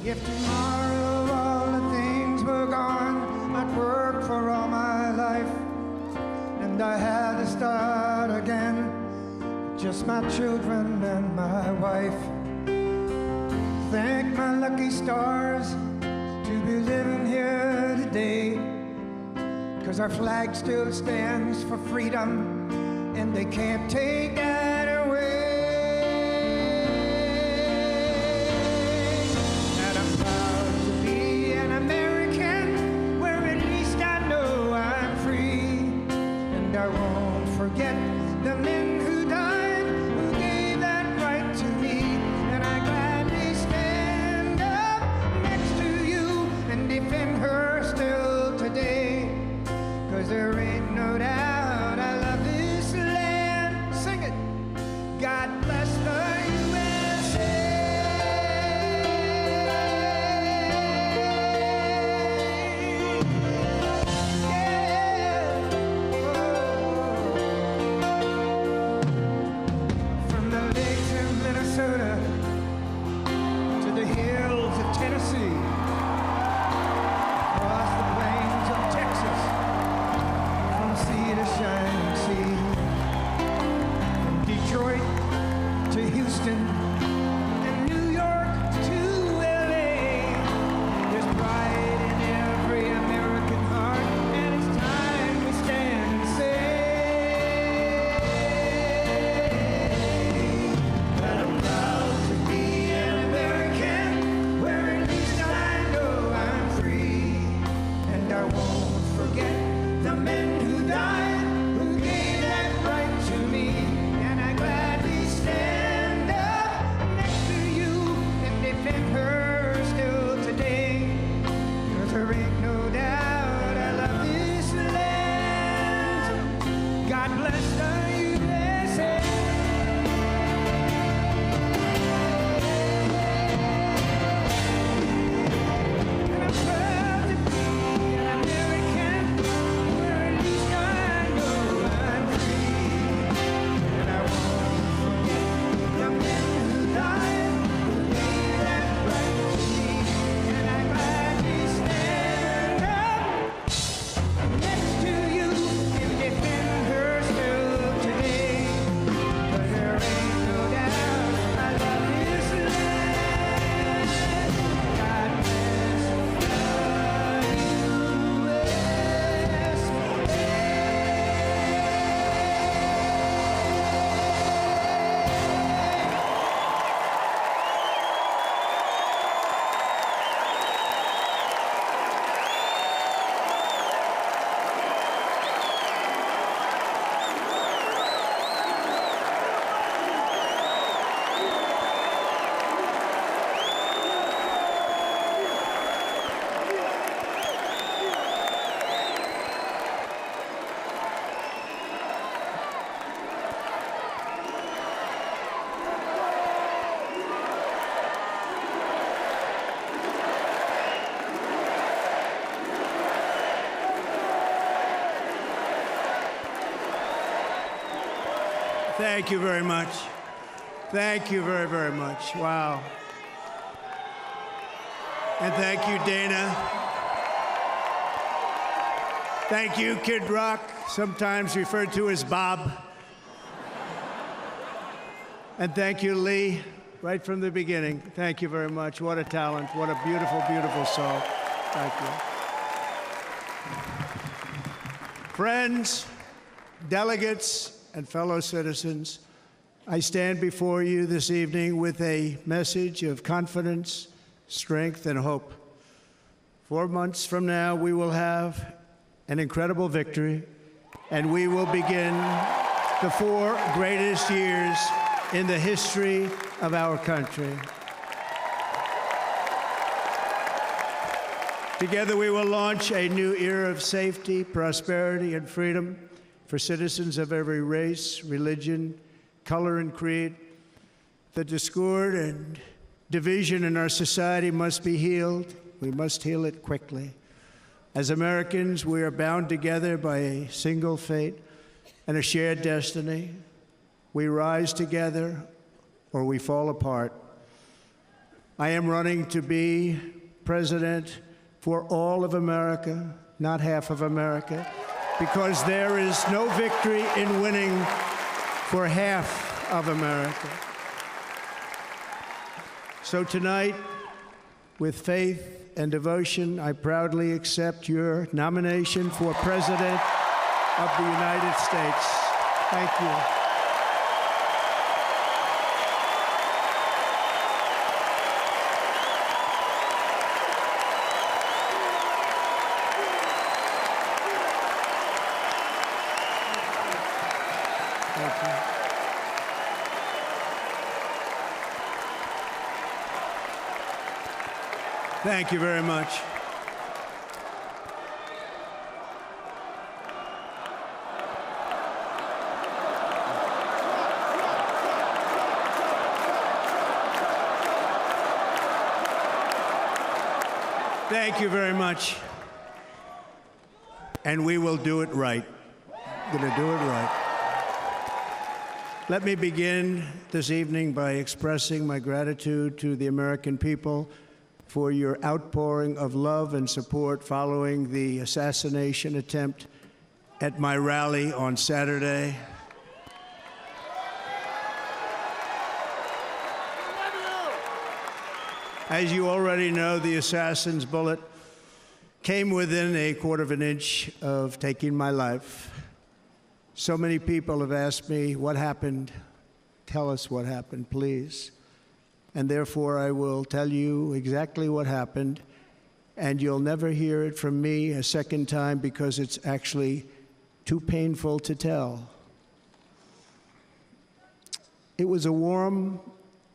If tomorrow all the things were gone, I'd work for all my life, and I had to start again, just my children and my wife. Thank my lucky stars to be living here today, 'cause our flag still stands for freedom, and they can't take that away. And I'm proud to be an American, where at least I know I'm free, and I won't forget the men who died, who gave that right to me, and I gladly stand up next to you and defend her still today, 'cause there ain't no doubt I love this land. Sing it. God bless the USA. Yeah. From the lakes of Minnesota to the hills of Tennessee, across the plains of Texas, from sea to shining sea, from Detroit to Houston and New York to LA. There's pride in every American heart, and it's time we stand and say that I'm proud to be an American, where at least I know I'm free, and I won't forget the men who died, who gave that right to me, and I gladly stand up next to you and defend her still today, 'cause there ain't no doubt I love this land. God bless the USA. And I'm proud to be an American, where at least I know I'm free, and I won't forget the men who died, who gave that right to me, and I gladly stand up next to you and defend her still today, 'cause there ain't no doubt I love this land. God bless the Thank you very much. Thank you very, very much. Wow. And thank you, Dana. Thank you, Kid Rock, sometimes referred to as Bob. And thank you, Lee, right from the beginning. Thank you very much. What a talent. What a beautiful, beautiful song. Thank you. Friends, delegates, and fellow citizens, I stand before you this evening with a message of confidence, strength, and hope. 4 months from now, we will have an incredible victory, and we will begin the 4 greatest years in the history of our country. Together, we will launch a new era of safety, prosperity, and freedom for citizens of every race, religion, color, and creed. The discord and division in our society must be healed. We must heal it quickly. As Americans, we are bound together by a single fate and a shared destiny. We rise together or we fall apart. I am running to be president for all of America, not half of America, because there is no victory in winning for half of America. So tonight, with faith and devotion, I proudly accept your nomination for President of the United States. Thank you. Thank you. Thank you very much. Thank you very much. And we will do it right. Going to do it right. Let me begin this evening by expressing my gratitude to the American people for your outpouring of love and support following the assassination attempt at my rally on Saturday. As you already know, the assassin's bullet came within a quarter of an inch of taking my life. So many people have asked me, what happened? Tell us what happened, please. And therefore, I will tell you exactly what happened, and you'll never hear it from me a second time because it's actually too painful to tell. It was a warm,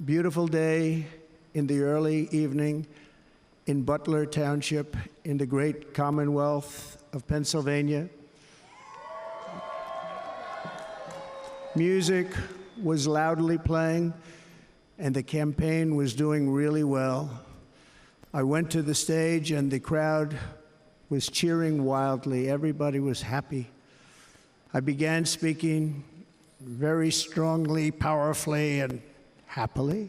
beautiful day in the early evening in Butler Township in the great Commonwealth of Pennsylvania. Music was loudly playing, and the campaign was doing really well. I went to the stage, and the crowd was cheering wildly. Everybody was happy. I began speaking very strongly, powerfully, and happily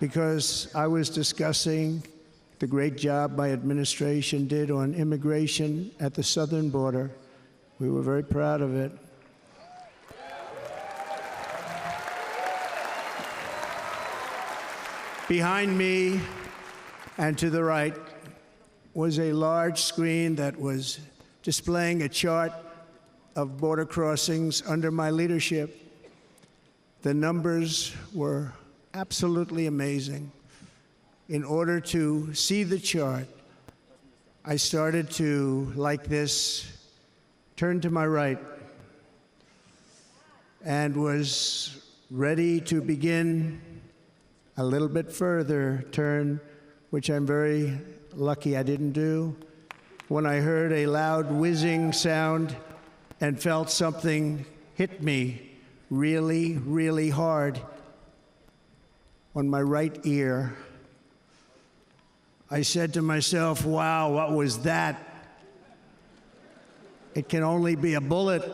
because I was discussing the great job my administration did on immigration at the southern border. We were very proud of it. Behind me and to the right was a large screen that was displaying a chart of border crossings under my leadership. The numbers were absolutely amazing. In order to see the chart, I started to, like this, turn to my right and was ready to begin a little bit further turn, which I'm very lucky I didn't do, when I heard a loud whizzing sound and felt something hit me really, really hard on my right ear. I said to myself, wow, what was that? It can only be a bullet.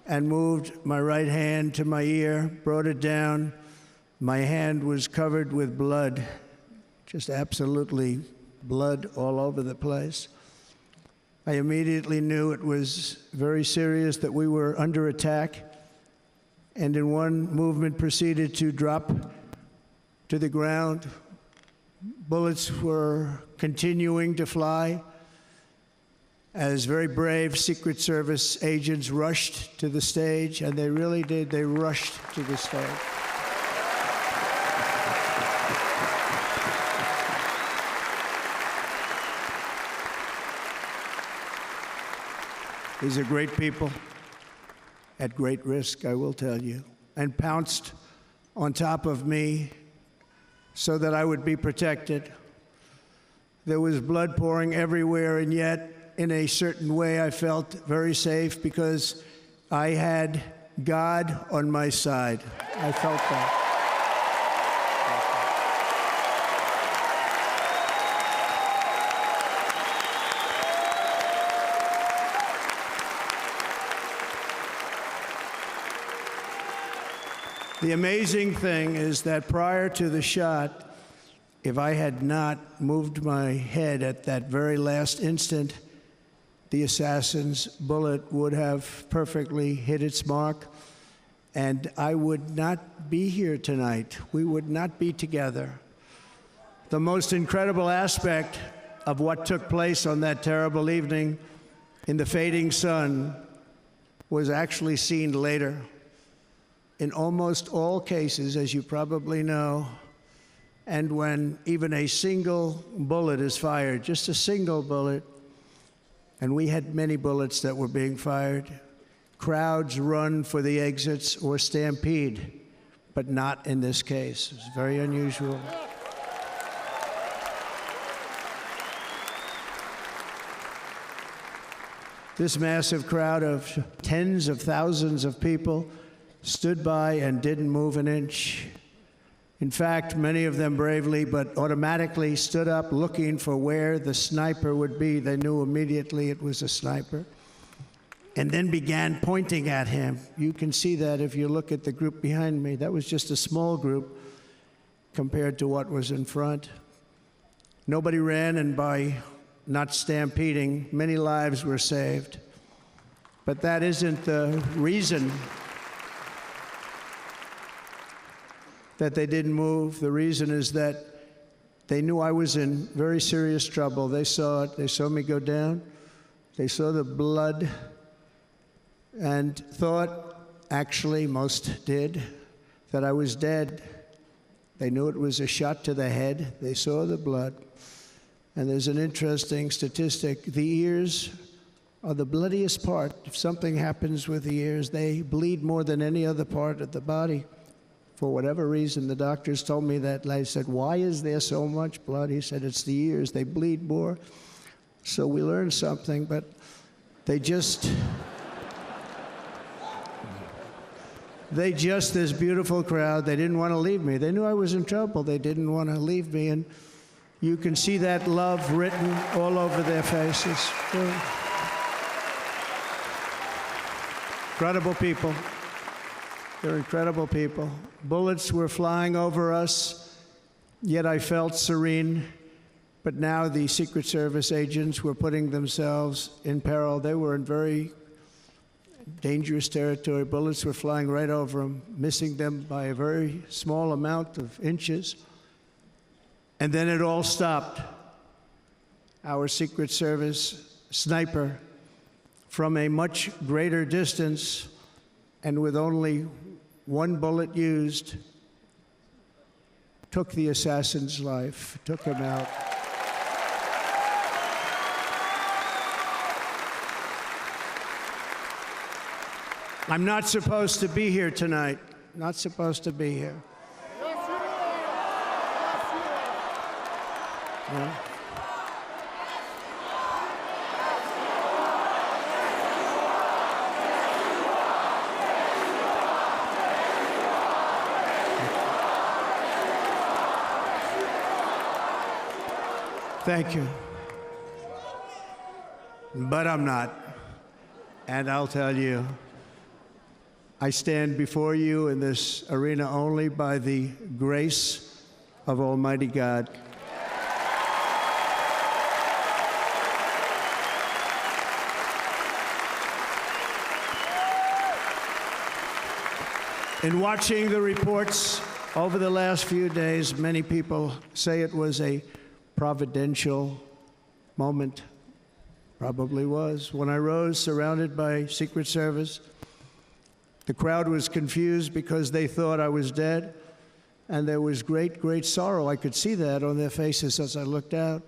And moved my right hand to my ear, brought it down. My hand was covered with blood, just absolutely blood all over the place. I immediately knew it was very serious, that we were under attack, and in one movement proceeded to drop to the ground. Bullets were continuing to fly as very brave Secret Service agents rushed to the stage, and they really did, they rushed to the stage. These are great people, at great risk, I will tell you, and pounced on top of me so that I would be protected. There was blood pouring everywhere, and yet, in a certain way, I felt very safe because I had God on my side. I felt that. The amazing thing is that prior to the shot, if I had not moved my head at that very last instant, the assassin's bullet would have perfectly hit its mark, and I would not be here tonight. We would not be together. The most incredible aspect of what took place on that terrible evening in the fading sun was actually seen later. In almost all cases, as you probably know, and when even a single bullet is fired, just a single bullet, and we had many bullets that were being fired, crowds run for the exits or stampede, but not in this case. It's very unusual. This massive crowd of tens of thousands of people stood by and didn't move an inch. In fact, many of them bravely, but automatically stood up looking for where the sniper would be. They knew immediately it was a sniper, and then began pointing at him. You can see that if you look at the group behind me. That was just a small group compared to what was in front. Nobody ran, and by not stampeding, many lives were saved. But that isn't the reason that they didn't move. The reason is that they knew I was in very serious trouble. They saw it. They saw me go down. They saw the blood and thought, actually most did, that I was dead. They knew it was a shot to the head. They saw the blood. And there's an interesting statistic. The ears are the bloodiest part. If something happens with the ears, they bleed more than any other part of the body. For whatever reason, the doctors told me that. I said, why is there so much blood? He said, it's the ears. They bleed more. So we learned something, but they just, this beautiful crowd, they didn't want to leave me. They knew I was in trouble. They didn't want to leave me. And you can see that love written all over their faces. Incredible people. They're incredible people. Bullets were flying over us, yet I felt serene. But now the Secret Service agents were putting themselves in peril. They were in very dangerous territory. Bullets were flying right over them, missing them by a very small amount of inches. And then it all stopped. Our Secret Service sniper, from a much greater distance and with only one bullet used, took the assassin's life, took him out. I'm not supposed to be here tonight. Not supposed to be here. Yeah. Thank you. But I'm not. And I'll tell you, I stand before you in this arena only by the grace of Almighty God. In watching the reports over the last few days, many people say it was a providential moment. Probably was. When I rose, surrounded by Secret Service, the crowd was confused because they thought I was dead, and there was great, great sorrow. I could see that on their faces as I looked out.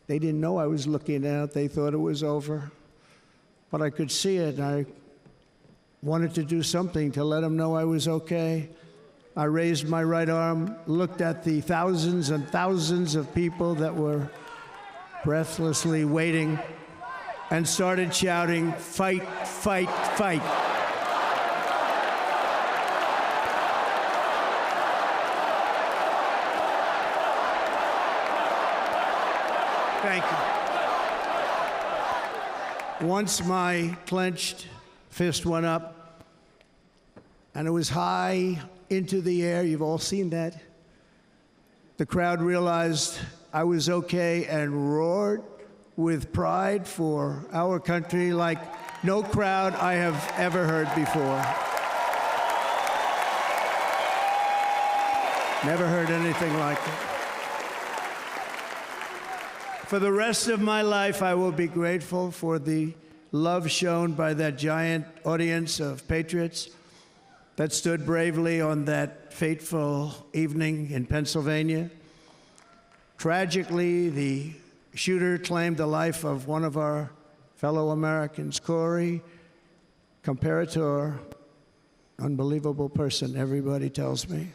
They didn't know I was looking out. They thought it was over. But I could see it, and I wanted to do something to let them know I was okay. I raised my right arm, looked at the thousands and thousands of people that were breathlessly waiting, and started shouting, "Fight, fight, fight." Thank you. Once my clenched fist went up, and it was high into the air. You've all seen that. The crowd realized I was okay and roared with pride for our country like no crowd I have ever heard before. Never heard anything like it. For the rest of my life, I will be grateful for the love shown by that giant audience of patriots that stood bravely on that fateful evening in Pennsylvania. Tragically, the shooter claimed the life of one of our fellow Americans, Corey, comparator, unbelievable person, everybody tells me.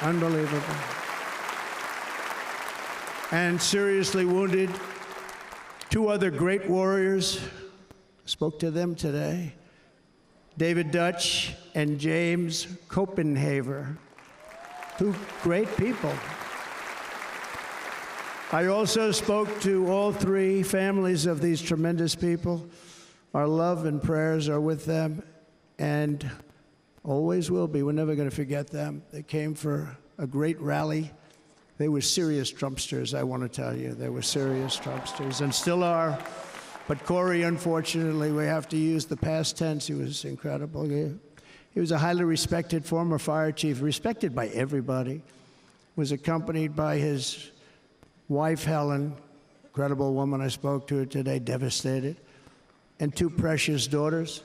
Unbelievable. And seriously wounded, two other great warriors, spoke to them today, David Dutch and James Copenhaver, two great people. I also spoke to all three families of these tremendous people. Our love and prayers are with them, and always will be. We're never going to forget them. They came for a great rally. They were serious Trumpsters, I want to tell you. They were serious Trumpsters, and still are. But Corey, unfortunately, we have to use the past tense. He was incredible. He was a highly respected former fire chief, respected by everybody. Was accompanied by his wife, Helen, incredible woman. I spoke to her today, devastated, and two precious daughters.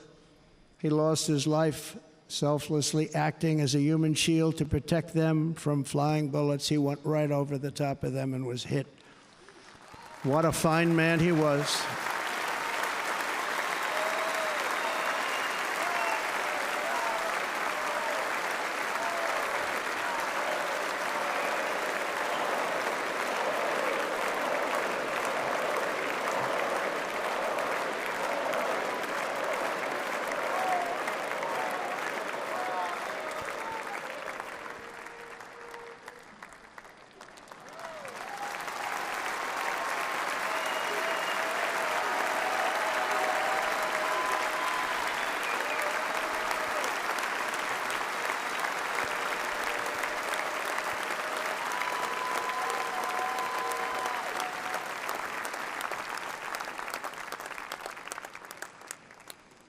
He lost his life selflessly, acting as a human shield to protect them from flying bullets. He went right over the top of them and was hit. What a fine man he was.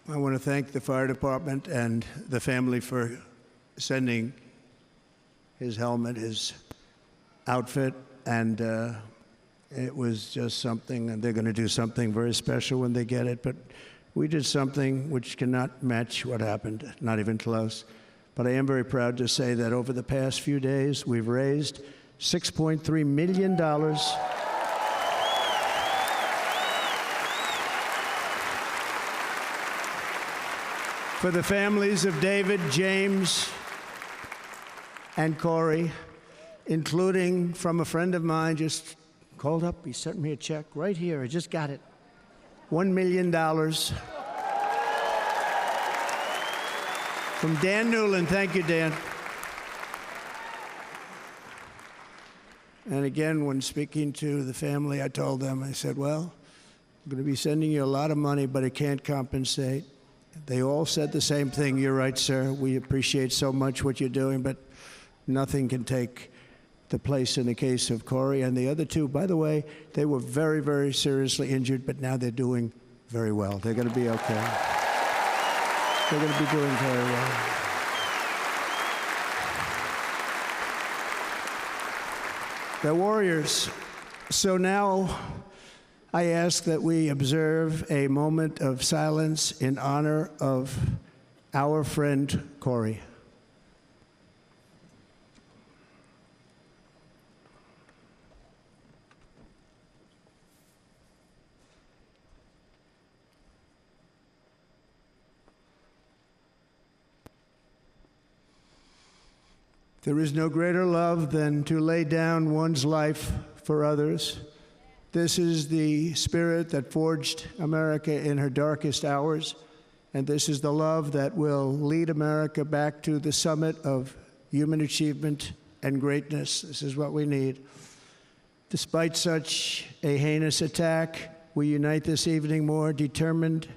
I want to thank the fire department and the family for sending his helmet, his outfit, and it was just something, and they're going to do something very special when they get it, but we did something which cannot match what happened, not even close. But I am very proud to say that over the past few days, we've raised $6.3 million for the families of David, James, and Corey, including from a friend of mine, just called up, he sent me a check right here, I just got it, $1 million. From Dan Newland, thank you, Dan. And again, when speaking to the family, I told them, I said, well, I'm going to be sending you a lot of money, but it can't compensate. They all said the same thing. You're right, sir. We appreciate so much what you're doing, but nothing can take the place in the case of Corey. And the other two, by the way, they were very, very seriously injured, but now they're doing very well. They're going to be okay. They're going to be doing very well. They're warriors. So now I ask that we observe a moment of silence in honor of our friend Corey. There is no greater love than to lay down one's life for others. This is the spirit that forged America in her darkest hours, and this is the love that will lead America back to the summit of human achievement and greatness. This is what we need. Despite such a heinous attack, we unite this evening more determined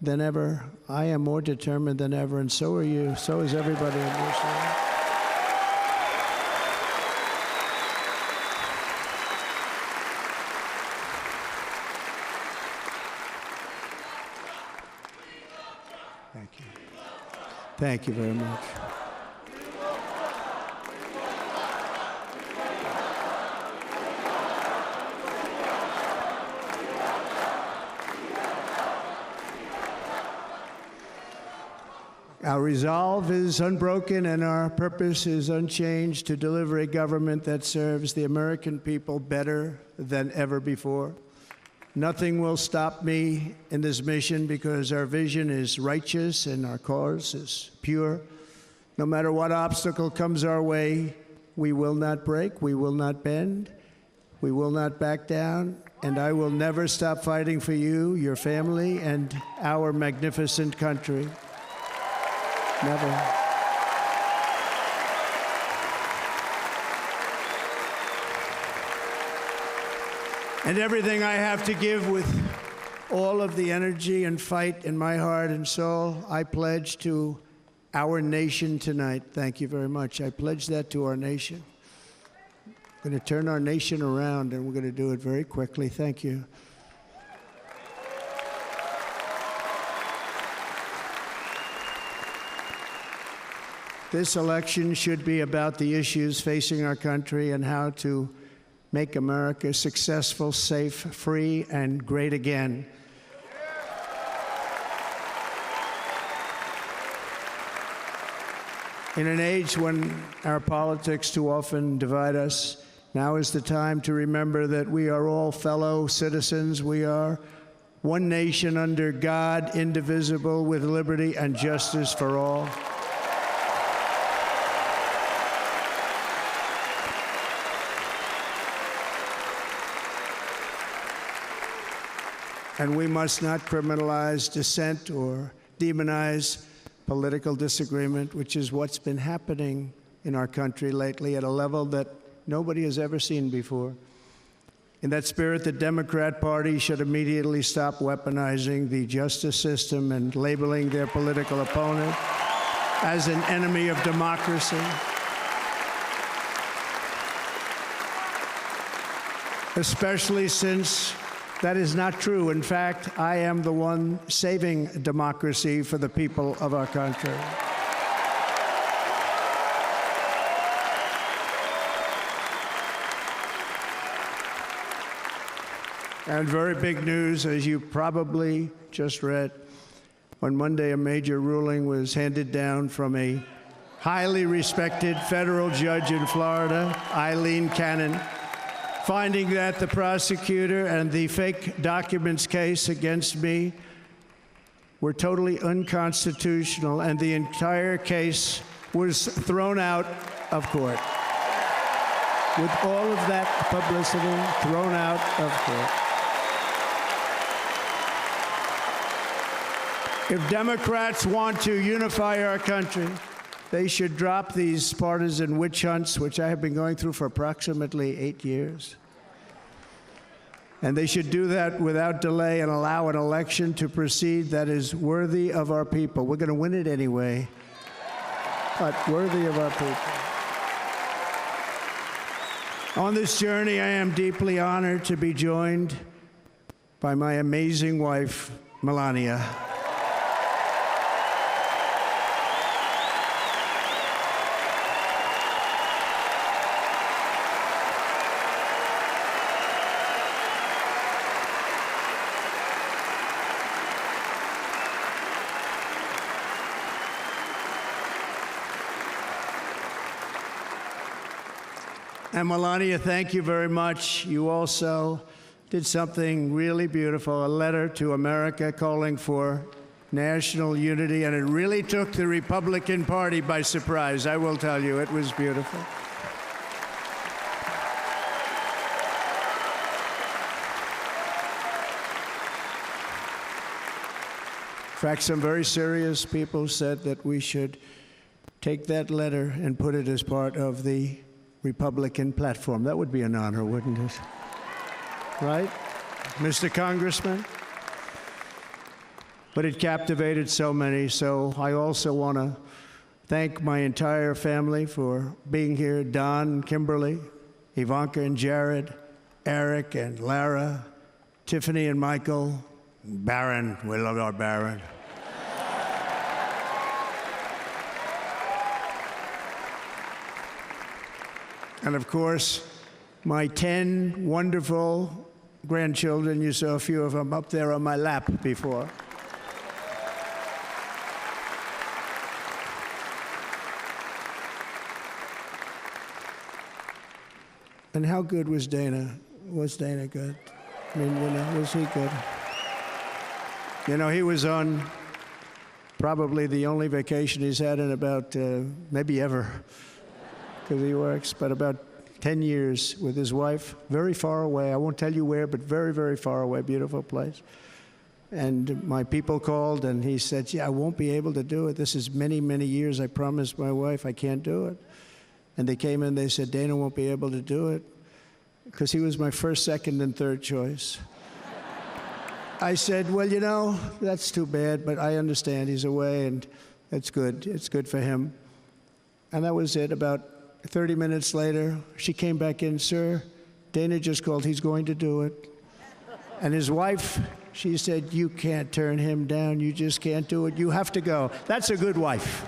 than ever. I am more determined than ever, and so are you. So is everybody in this room. Thank you. Thank you very much. Our resolve is unbroken and our purpose is unchanged to deliver a government that serves the American people better than ever before. Nothing will stop me in this mission because our vision is righteous and our cause is pure. No matter what obstacle comes our way, we will not break, we will not bend, we will not back down, and I will never stop fighting for you, your family, and our magnificent country. Never. And everything I have to give with all of the energy and fight in my heart and soul, I pledge to our nation tonight. Thank you very much. I pledge that to our nation. We're going to turn our nation around, and we're going to do it very quickly. Thank you. This election should be about the issues facing our country and how to make America successful, safe, free, and great again. In an age when our politics too often divide us, now is the time to remember that we are all fellow citizens. We are one nation under God, indivisible, with liberty and justice for all. And we must not criminalize dissent or demonize political disagreement, which is what's been happening in our country lately at a level that nobody has ever seen before. In that spirit, the Democrat Party should immediately stop weaponizing the justice system and labeling their political opponent as an enemy of democracy. Especially since that is not true. In fact, I am the one saving democracy for the people of our country. And very big news, as you probably just read, on Monday a major ruling was handed down from a highly respected federal judge in Florida, Eileen Cannon, finding that the prosecutor and the fake documents case against me were totally unconstitutional, and the entire case was thrown out of court. With all of that publicity, thrown out of court. If Democrats want to unify our country, they should drop these partisan witch hunts, which I have been going through for approximately 8 years. And they should do that without delay and allow an election to proceed that is worthy of our people. We're going to win it anyway, but worthy of our people. On this journey, I am deeply honored to be joined by my amazing wife, Melania. And Melania, thank you very much. You also did something really beautiful, a letter to America calling for national unity, and it really took the Republican Party by surprise, I will tell you. It was beautiful. In fact, some very serious people said that we should take that letter and put it as part of the Republican platform. That would be an honor, wouldn't it? Right? Mr. Congressman? but it captivated so many. So I also want to thank my entire family for being here, Don, Kimberly, Ivanka and Jared, Eric and Lara, Tiffany and Michael, Baron. We love our Baron. And of course, my 10 wonderful grandchildren. You saw a few of them up there on my lap before. And how good was Dana? Was Dana good? I mean, was he good? He was on probably the only vacation he's had in about, maybe ever, because he works, but about 10 years with his wife, very far away. I won't tell you where, but very, very far away, beautiful place. And my people called, and he said, I won't be able to do it. This is many, many years. I promised my wife I can't do it. And they came in, they said, Dana won't be able to do it, because he was my first, second, and third choice. I said, well, that's too bad, but I understand he's away, and it's good. It's good for him. And that was it. About 30 minutes later, she came back in, sir, Dana just called, he's going to do it. And his wife, she said, you can't turn him down, you just can't do it, you have to go. That's a good wife.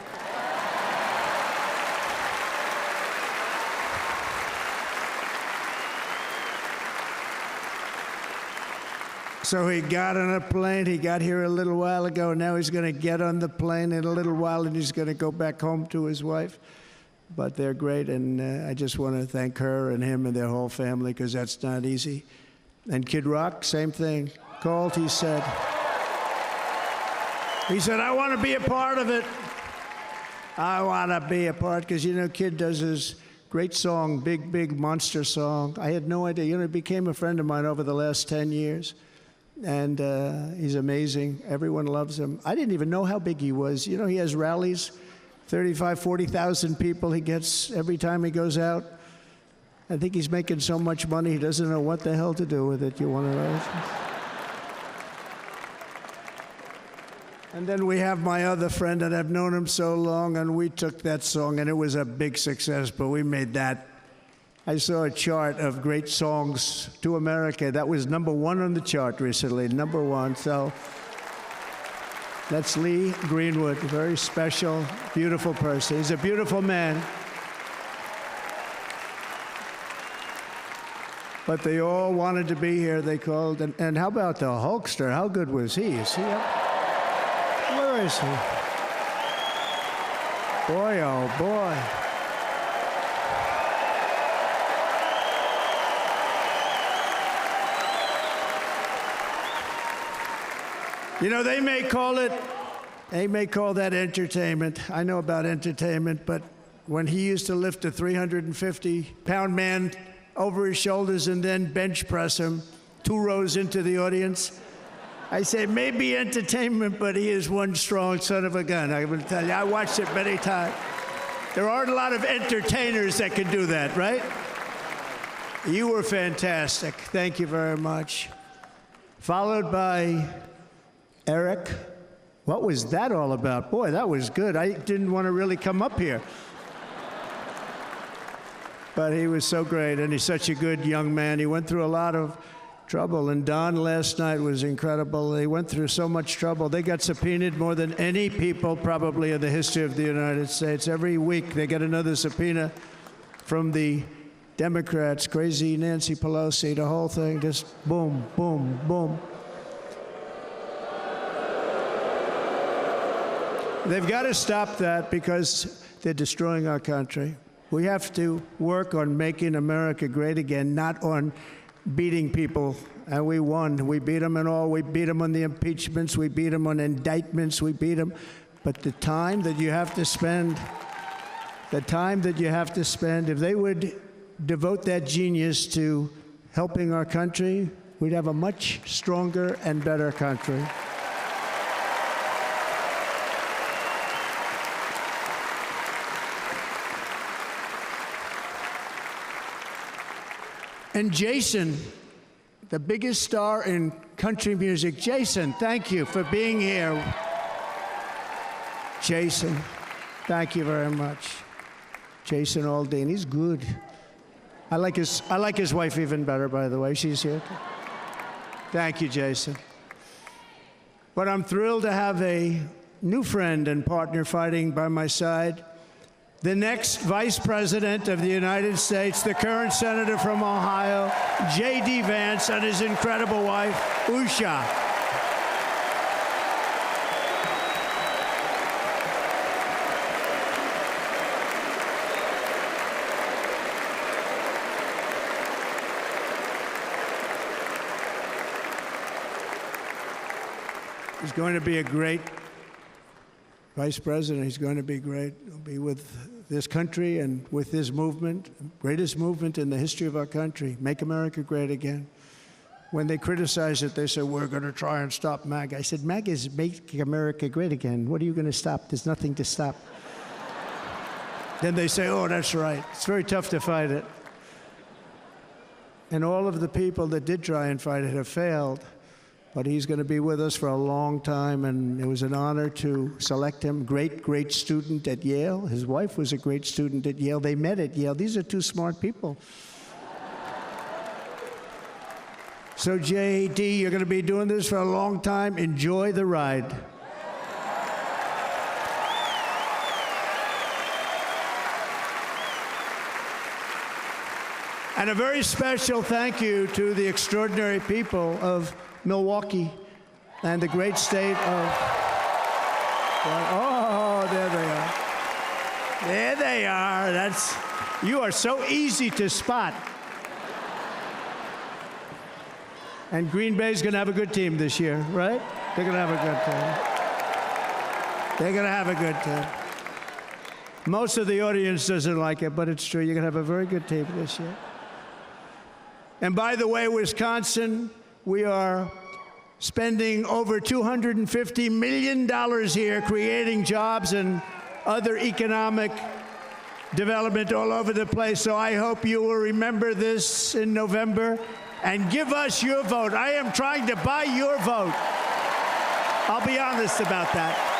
So he got on a plane. He got here a little while ago. Now he's going to get on the plane in a little while, and he's going to go back home to his wife. But they're great, and I just want to thank her and him and their whole family, because that's not easy. And Kid Rock, same thing. Called, he said, I want to be a part of it. I want to be a part, because, Kid does his great song, big, big monster song. I had no idea. He became a friend of mine over the last 10 years. And he's amazing. Everyone loves him. I didn't even know how big he was. He has rallies, 35, 40,000 people he gets every time he goes out. I think he's making so much money, he doesn't know what the hell to do with it. You want to know? And then we have my other friend, and I've known him so long, and we took that song, and it was a big success, but we made that. I saw a chart of great songs to America. That was #1 on the chart recently, #1. So that's Lee Greenwood, a very special, beautiful person. He's a beautiful man. But they all wanted to be here. They called. And how about the Hulkster? How good was he? Is he up? Where is he? Boy, oh boy. They may call that entertainment. I know about entertainment, but when he used to lift a 350-pound man over his shoulders and then bench press him 2 rows into the audience, I say maybe entertainment, but he is one strong son of a gun. I'm going to tell you, I watched it many times. There aren't a lot of entertainers that can do that, right? You were fantastic. Thank you very much. Followed by Eric. What was that all about? Boy, that was good. I didn't want to really come up here. But he was so great, and he's such a good young man. He went through a lot of trouble, and Don last night was incredible. They went through so much trouble. They got subpoenaed more than any people probably in the history of the United States. Every week they get another subpoena from the Democrats, crazy Nancy Pelosi, the whole thing, just boom, boom, boom. They've got to stop that, because they're destroying our country. We have to work on making America great again, not on beating people. And we won. We beat them in all. We beat them on the impeachments. We beat them on indictments. We beat them. But the time that you have to spend, if they would devote that genius to helping our country, we'd have a much stronger and better country. And Jason, the biggest star in country music. Jason, thank you for being here. Jason, thank you very much. Jason Aldean, he's good. I like his wife even better, by the way. She's here. Thank you, Jason. But I'm thrilled to have a new friend and partner fighting by my side. The next Vice President of the United States, the current Senator from Ohio, J.D. Vance, and his incredible wife, Usha. He's going to be a great Vice President. He's going to be great. He'll be with this country and with this movement, greatest movement in the history of our country, Make America Great Again. When they criticize it, they say, we're going to try and stop MAGA. I said, MAGA is Make America Great Again. What are you going to stop? There's nothing to stop. Then they say, oh, that's right. It's very tough to fight it. And all of the people that did try and fight it have failed. But he's going to be with us for a long time, and it was an honor to select him. Great student at Yale. His wife was a great student at Yale. They met at Yale. These are two smart people. So, J.D., you're going to be doing this for a long time. Enjoy the ride. And a very special thank you to the extraordinary people of Milwaukee and the great state of, oh, there they are. There they are. You are so easy to spot. And Green Bay's going to have a good team this year, right? They're going to have a good team. They're going to have a good team. Most of the audience doesn't like it, but it's true. You're going to have a very good team this year. And by the way, Wisconsin, we are spending over $250 million here creating jobs and other economic development all over the place. So I hope you will remember this in November and give us your vote. I am trying to buy your vote. I'll be honest about that.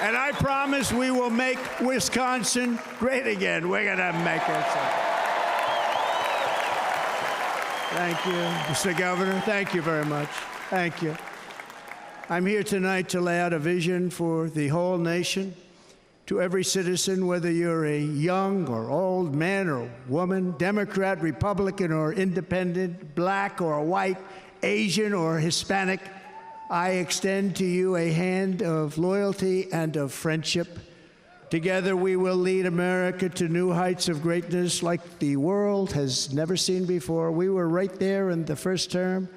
And I promise we will make Wisconsin great again. We're going to make it. Thank you, Mr. Governor. Thank you very much. Thank you. I'm here tonight to lay out a vision for the whole nation, to every citizen, whether you're a young or old man or woman, Democrat, Republican, or independent, black or white, Asian or Hispanic. I extend to you a hand of loyalty and of friendship. Together we will lead America to new heights of greatness like the world has never seen before. We were right there in the first term.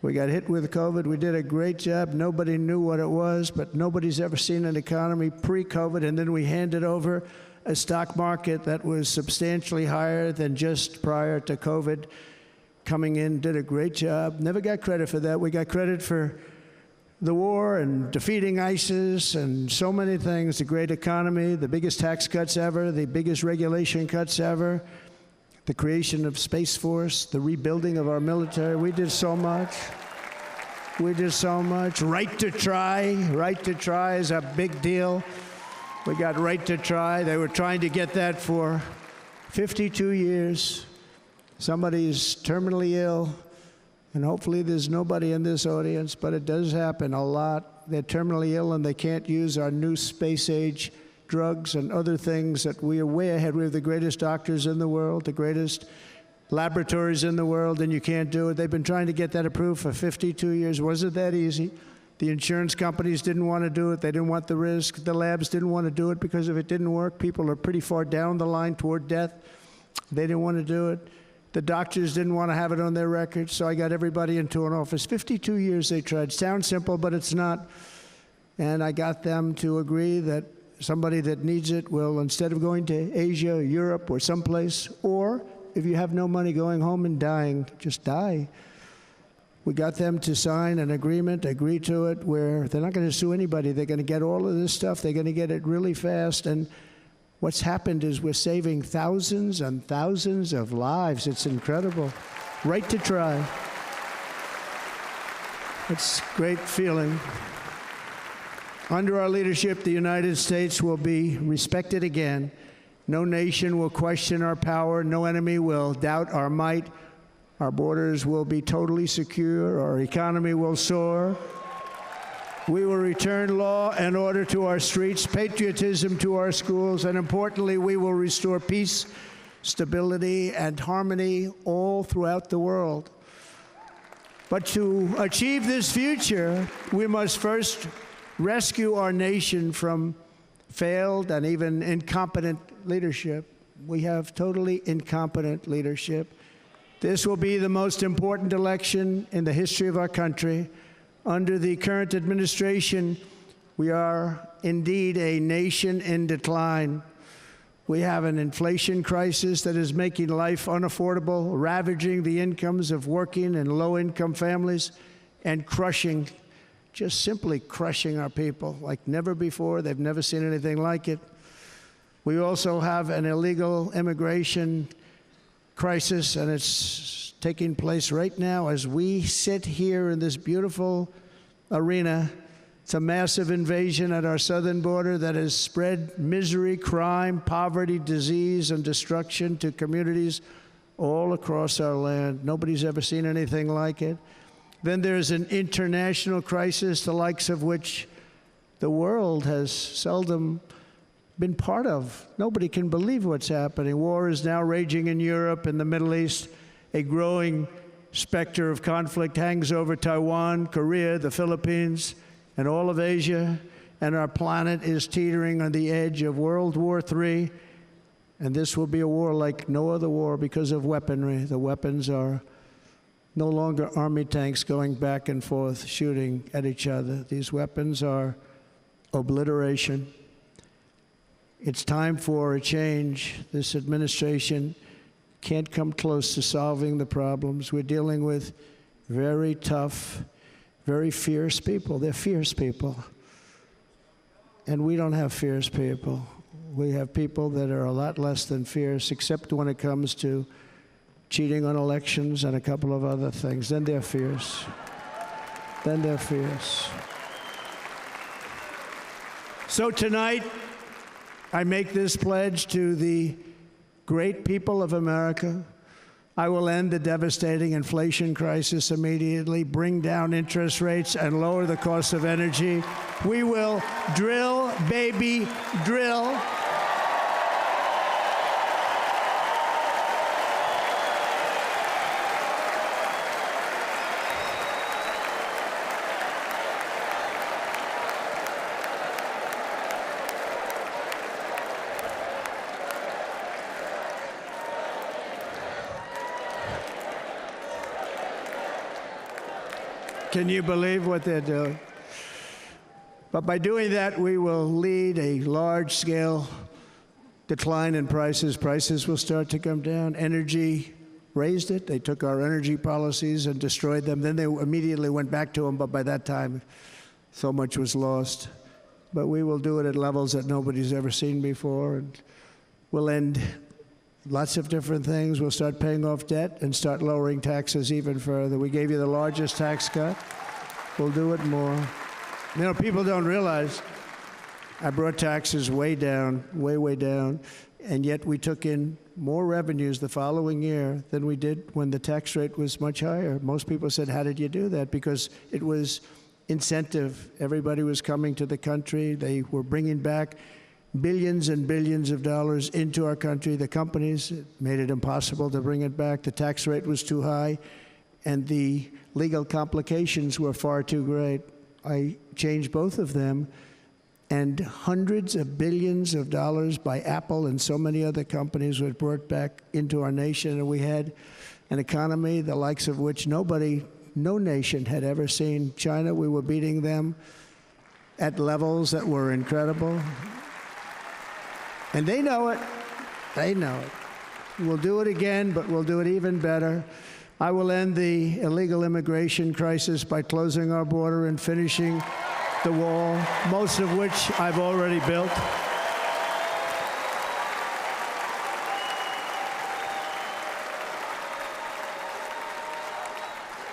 We got hit with COVID. We did a great job. Nobody knew what it was, but nobody's ever seen an economy pre-COVID. And then we handed over a stock market that was substantially higher than just prior to COVID. Coming in, did a great job. Never got credit for that. We got credit for the war and defeating ISIS and so many things, the great economy, the biggest tax cuts ever, the biggest regulation cuts ever, the creation of Space Force, the rebuilding of our military. We did so much. We did so much. Right to try. Right to try is a big deal. We got right to try. They were trying to get that for 52 years. Somebody is terminally ill. And hopefully there's nobody in this audience, but it does happen a lot. They're terminally ill and they can't use our new space-age drugs and other things that we are way ahead. We have the greatest doctors in the world, the greatest laboratories in the world, and you can't do it. They've been trying to get that approved for 52 years. Wasn't that easy? The insurance companies didn't want to do it. They didn't want the risk. The labs didn't want to do it because if it didn't work, people are pretty far down the line toward death. They didn't want to do it. The doctors didn't want to have it on their records, so I got everybody into an office. 52 years they tried. Sounds simple, but it's not. And I got them to agree that somebody that needs it will, instead of going to Asia or Europe or someplace, or if you have no money, going home and dying, just die. We got them to sign an agreement, agree to it, where they're not going to sue anybody. They're going to get all of this stuff. They're going to get it really fast. And What's happened is we're saving thousands and thousands of lives. It's incredible. Right to try. It's a great feeling. Under our leadership, the United States will be respected again. No nation will question our power. No enemy will doubt our might. Our borders will be totally secure. Our economy will soar. We will return law and order to our streets, patriotism to our schools, and importantly, we will restore peace, stability, and harmony all throughout the world. But to achieve this future, we must first rescue our nation from failed and even incompetent leadership. We have totally incompetent leadership. This will be the most important election in the history of our country. Under the current administration, we are indeed a nation in decline. We have an inflation crisis that is making life unaffordable, ravaging the incomes of working and low-income families, and crushing, just simply crushing our people like never before. They've never seen anything like it. We also have an illegal immigration crisis, and it's taking place right now as we sit here in this beautiful arena. It's a massive invasion at our southern border that has spread misery, crime, poverty, disease, and destruction to communities all across our land. Nobody's ever seen anything like it. Then there's an international crisis, the likes of which the world has seldom been part of. Nobody can believe what's happening. War is now raging in Europe and the Middle East. A growing specter of conflict hangs over Taiwan, Korea, the Philippines, and all of Asia. And our planet is teetering on the edge of World War III. And this will be a war like no other war because of weaponry. The weapons are no longer army tanks going back and forth shooting at each other. These weapons are obliteration. It's time for a change. This administration can't come close to solving the problems. We're dealing with very tough, very fierce people. They're fierce people. And we don't have fierce people. We have people that are a lot less than fierce, except when it comes to cheating on elections and a couple of other things. Then they're fierce. Then they're fierce. So tonight, I make this pledge to the great people of America. I will end the devastating inflation crisis immediately, bring down interest rates, and lower the cost of energy. We will drill, baby, drill. Can you believe what they're doing? But by doing that, we will lead a large-scale decline in prices. Prices will start to come down. Energy raised it. They took our energy policies and destroyed them. Then they immediately went back to them, but by that time, so much was lost. But we will do it at levels that nobody's ever seen before, and we'll end lots of different things. We'll start paying off debt and start lowering taxes even further. We gave you the largest tax cut. We'll do it more. You know, people don't realize I brought taxes way down, way down, and yet we took in more revenues the following year than we did when the tax rate was much higher. Most people said, how did you do that? Because it was incentive. Everybody was coming to the country. They were bringing back billions and billions of dollars into our country. The companies made it impossible to bring it back. The tax rate was too high, and the legal complications were far too great. I changed both of them, and hundreds of billions of dollars by Apple and so many other companies were brought back into our nation, and we had an economy the likes of which no nation had ever seen. China, we were beating them at levels that were incredible. And they know it. They know it. We'll do it again, but we'll do it even better. I will end the illegal immigration crisis by closing our border and finishing the wall, most of which I've already built.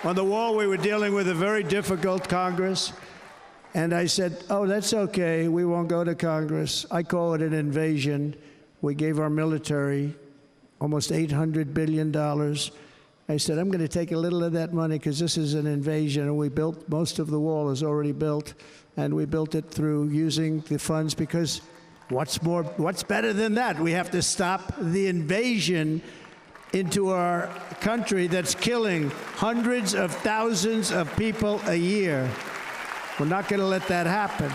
On the wall, we were dealing with a very difficult Congress. And I said, oh, that's okay. We won't go to Congress. I call it an invasion. We gave our military almost $800 billion. I said, I'm going to take a little of that money because this is an invasion. And we built, most of the wall is already built. And we built it through using the funds because what's better than that? We have to stop the invasion into our country that's killing hundreds of thousands of people a year. We're not going to let that happen.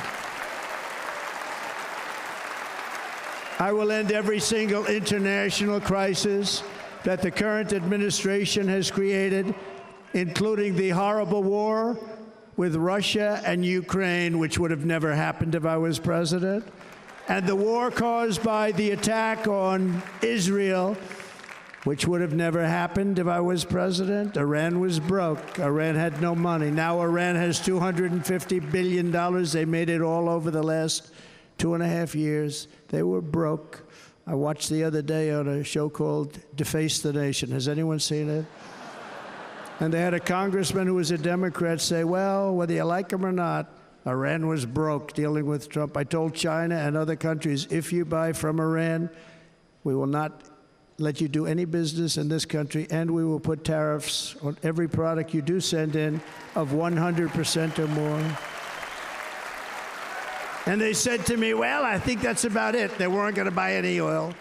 I will end every single international crisis that the current administration has created, including the horrible war with Russia and Ukraine, which would have never happened if I was president, and the war caused by the attack on Israel, which would have never happened if I was president. Iran was broke. Iran had no money. Now Iran has $250 billion. They made it all over the last 2.5 years. They were broke. I watched the other day on a show called Deface the Nation. Has anyone seen it? And they had a congressman who was a Democrat say, well, whether you like him or not, Iran was broke dealing with Trump. I told China and other countries, if you buy from Iran, we will not let you do any business in this country, and we will put tariffs on every product you do send in of 100% or more. And they said to me, well, I think that's about it. They weren't going to buy any oil.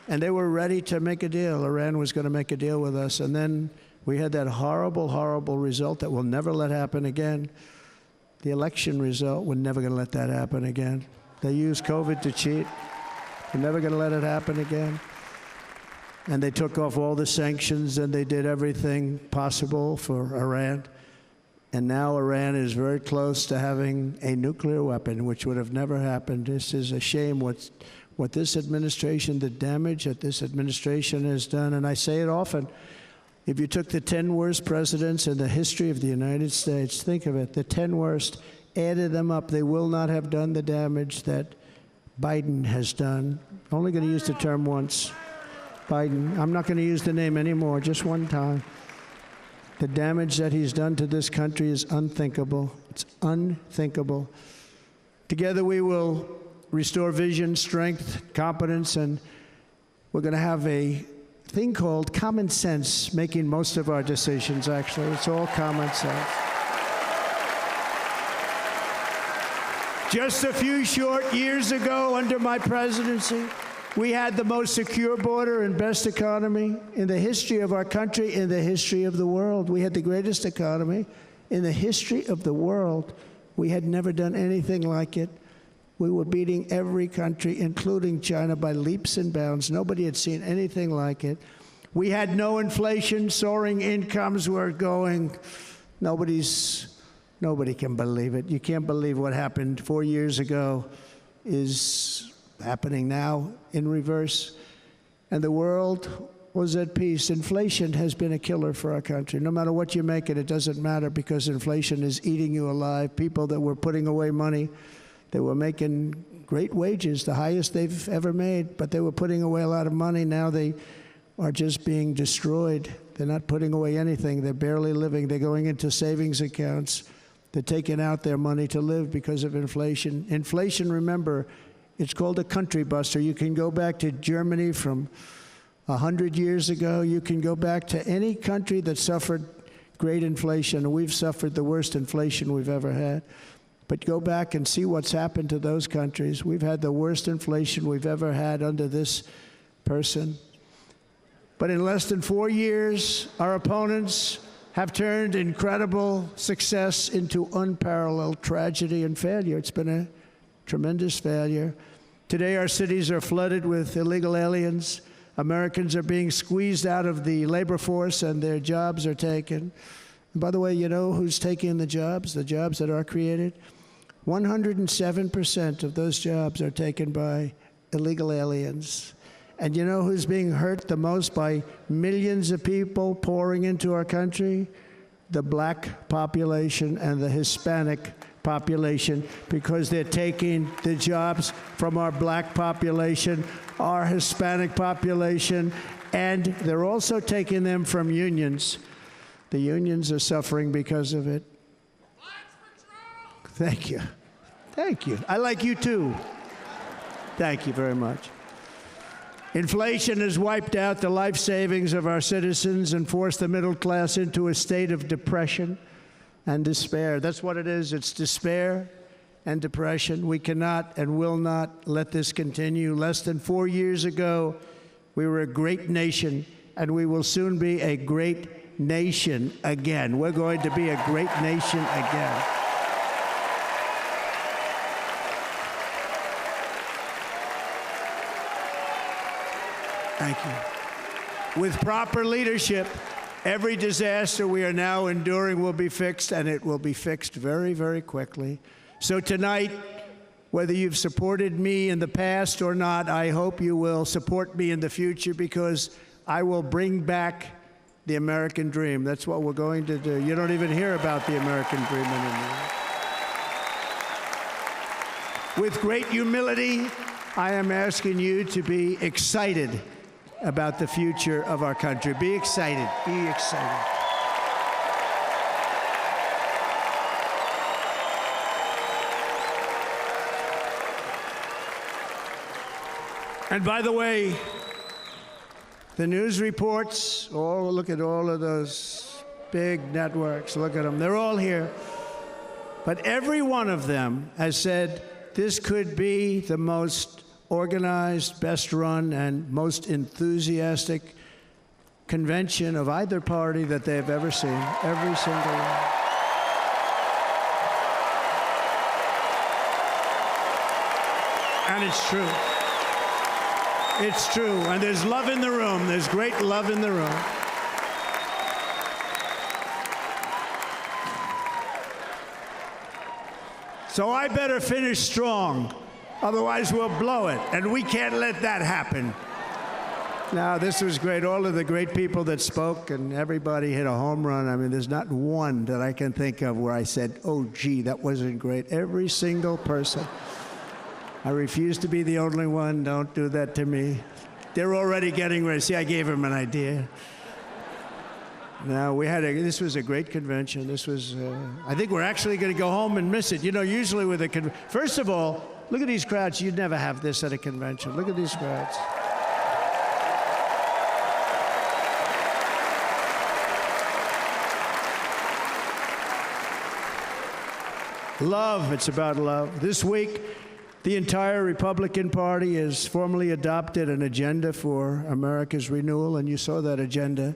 And they were ready to make a deal. Iran was going to make a deal with us. And then we had that horrible, horrible result that we'll never let happen again. The election result, we're never going to let that happen again. They used COVID to cheat. We're never going to let it happen again. And they took off all the sanctions, and they did everything possible for Iran. And now Iran is very close to having a nuclear weapon, which would have never happened. This is a shame what this administration, the damage that this administration has done. And I say it often, if you took the 10 worst presidents in the history of the United States, think of it, the 10 worst, added them up, they will not have done the damage that Biden has done. Only going to use the term once. Biden, I'm not going to use the name anymore, just one time. The damage that he's done to this country is unthinkable. It's unthinkable. Together we will restore vision, strength, competence, and we're going to have a thing called common sense making most of our decisions, actually. It's all common sense. Just a few short years ago, under my presidency, we had the most secure border and best economy in the history of our country, in the history of the world. We had the greatest economy in the history of the world. We had never done anything like it. We were beating every country, including China, by leaps and bounds. Nobody had seen anything like it. We had no inflation. Soaring incomes were going. Nobody can believe it. You can't believe what happened 4 years ago is happening now in reverse. And the world was at peace. Inflation has been a killer for our country. No matter what you make it doesn't matter because inflation is eating you alive. People that were putting away money, they were making great wages, the highest they've ever made, but they were putting away a lot of money. Now they are just being destroyed. They're not putting away anything. They're barely living. They're going into savings accounts. They're taking out their money to live because of inflation. Inflation, remember, it's called a country buster. You can go back to Germany from 100 years ago. You can go back to any country that suffered great inflation. We've suffered the worst inflation we've ever had. But go back and see what's happened to those countries. We've had the worst inflation we've ever had under this person. But in less than 4 years, our opponents have turned incredible success into unparalleled tragedy and failure. It's been a tremendous failure. Today, our cities are flooded with illegal aliens. Americans are being squeezed out of the labor force and their jobs are taken. And by the way, you know who's taking the jobs that are created? 107% of those jobs are taken by illegal aliens. And you know who's being hurt the most by millions of people pouring into our country? The black population and the Hispanic population, because they're taking the jobs from our black population, our Hispanic population, and they're also taking them from unions. The unions are suffering because of it. Thank you. Thank you. I like you too. Thank you very much. Inflation has wiped out the life savings of our citizens and forced the middle class into a state of depression and despair. That's what it is. It's despair and depression. We cannot and will not let this continue. Less than 4 years ago, we were a great nation, and we will soon be a great nation again. We're going to be a great nation again. Thank you. With proper leadership, every disaster we are now enduring will be fixed, and it will be fixed very, very quickly. So tonight, whether you've supported me in the past or not, I hope you will support me in the future, because I will bring back the American dream. That's what we're going to do. You don't even hear about the American dream anymore. With great humility, I am asking you to be excited about the future of our country. Be excited. Be excited. And by the way, the news reports, look at all of those big networks. Look at them. They're all here. But every one of them has said this could be the most organized, best run, and most enthusiastic convention of either party that they've ever seen. Every single one. And it's true. It's true. And there's love in the room. There's great love in the room. So I better finish strong. Otherwise, we'll blow it, and we can't let that happen. Now, this was great. All of the great people that spoke, and everybody hit a home run. I mean, there's not one that I can think of where I said, oh, gee, that wasn't great. Every single person. I refuse to be the only one. Don't do that to me. They're already getting ready. See, I gave them an idea. Now, this was a great convention. This was, I think we're actually going to go home and miss it. You know, usually with a first of all, look at these crowds. You'd never have this at a convention. Look at these crowds. Love, it's about love. This week, the entire Republican Party has formally adopted an agenda for America's renewal, and you saw that agenda.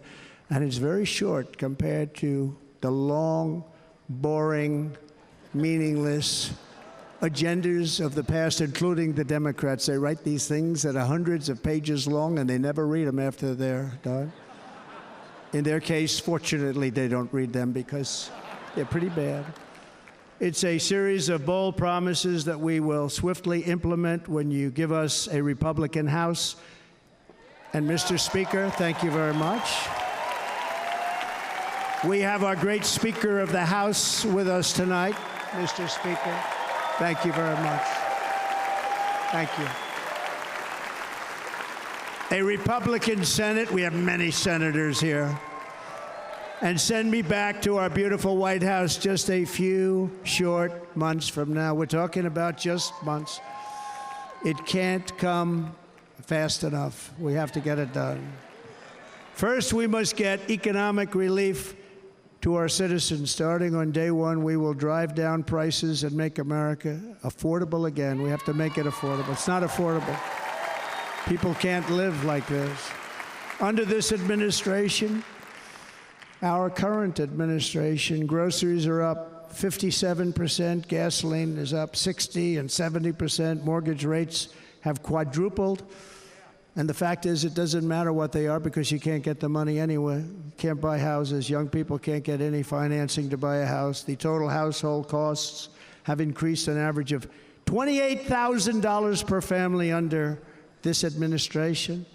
And it's very short compared to the long, boring, meaningless agendas of the past, including the Democrats. They write these things that are hundreds of pages long, and they never read them after they're done. In their case, fortunately, they don't read them because they're pretty bad. It's a series of bold promises that we will swiftly implement when you give us a Republican House. And Mr. Speaker, thank you very much. We have our great Speaker of the House with us tonight. Mr. Speaker, thank you very much. Thank you. A Republican Senate, we have many senators here. And send me back to our beautiful White House just a few short months from now. We're talking about just months. It can't come fast enough. We have to get it done. First, we must get economic relief to our citizens. Starting on day one, we will drive down prices and make America affordable again. We have to make it affordable. It's not affordable. People can't live like this. Under this administration, our current administration, groceries are up 57%, gasoline is up 60 and 70%, mortgage rates have quadrupled. And the fact is, it doesn't matter what they are because you can't get the money anyway. You can't buy houses. Young people can't get any financing to buy a house. The total household costs have increased an average of $28,000 per family under this administration.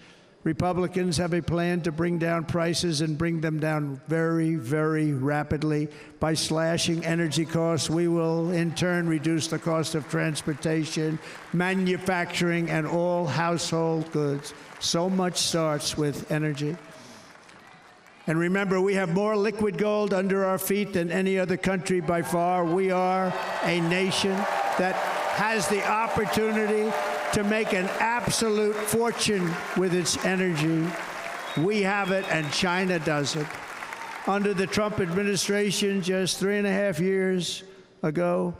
Republicans have a plan to bring down prices and bring them down very, very rapidly. By slashing energy costs, we will in turn reduce the cost of transportation, manufacturing, and all household goods. So much starts with energy. And remember, we have more liquid gold under our feet than any other country by far. We are a nation that has the opportunity to make an absolute fortune with its energy. We have it, and China doesn't. Under the Trump administration, just 3.5 years ago,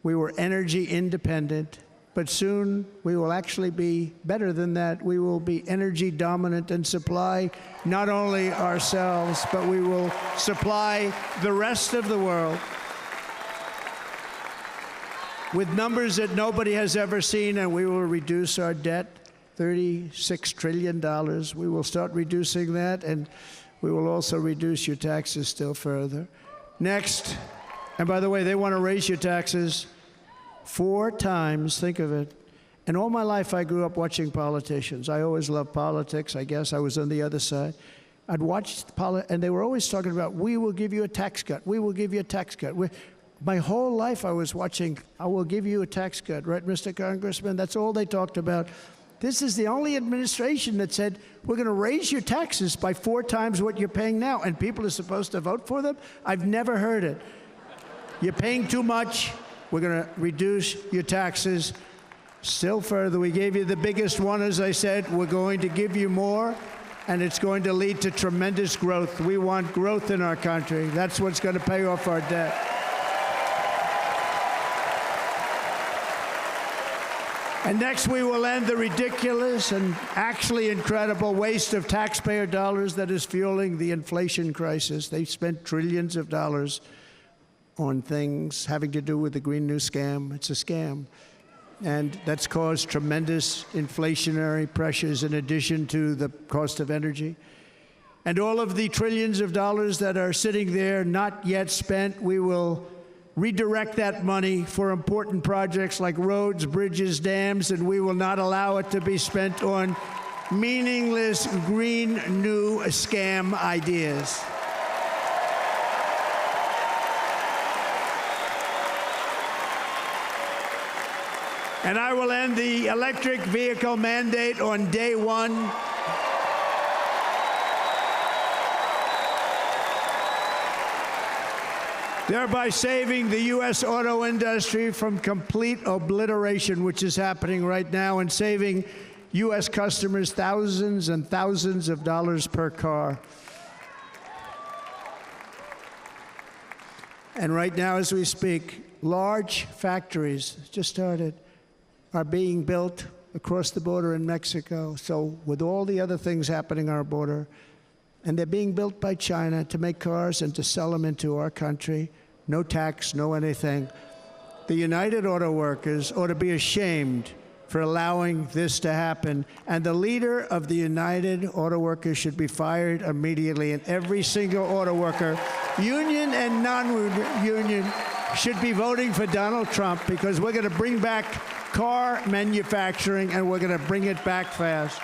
we were energy independent. But soon, we will actually be better than that. We will be energy dominant and supply not only ourselves, but we will supply the rest of the world with numbers that nobody has ever seen, and we will reduce our debt, $36 trillion. We will start reducing that, and we will also reduce your taxes still further. Next, and by the way, they want to raise your taxes 4 times, think of it. And all my life I grew up watching politicians. I always loved politics. I guess I was on the other side. I'd watch and they were always talking about, we will give you a tax cut. We will give you a tax cut. My whole life I was watching, I will give you a tax cut, right, Mr. Congressman? That's all they talked about. This is the only administration that said, we're going to raise your taxes by 4 times what you're paying now, and people are supposed to vote for them? I've never heard it. You're paying too much. We're going to reduce your taxes still further. We gave you the biggest one, as I said. We're going to give you more, and it's going to lead to tremendous growth. We want growth in our country. That's what's going to pay off our debt. And next, we will end the ridiculous and actually incredible waste of taxpayer dollars that is fueling the inflation crisis. They've spent trillions of dollars on things having to do with the Green New Scam. It's a scam. And that's caused tremendous inflationary pressures in addition to the cost of energy. And all of the trillions of dollars that are sitting there not yet spent, we will redirect that money for important projects like roads, bridges, dams, and we will not allow it to be spent on meaningless Green New Scam ideas. And I will end the electric vehicle mandate on day 1. Thereby saving the U.S. auto industry from complete obliteration, which is happening right now, and saving U.S. customers thousands and thousands of dollars per car. And right now, as we speak, large factories just started are being built across the border in Mexico. So with all the other things happening on our border, and they're being built by China to make cars and to sell them into our country, no tax, no anything. The United Auto Workers ought to be ashamed for allowing this to happen. And the leader of the United Auto Workers should be fired immediately. And every single auto worker, union and non-union, should be voting for Donald Trump, because we're going to bring back car manufacturing, and we're going to bring it back fast.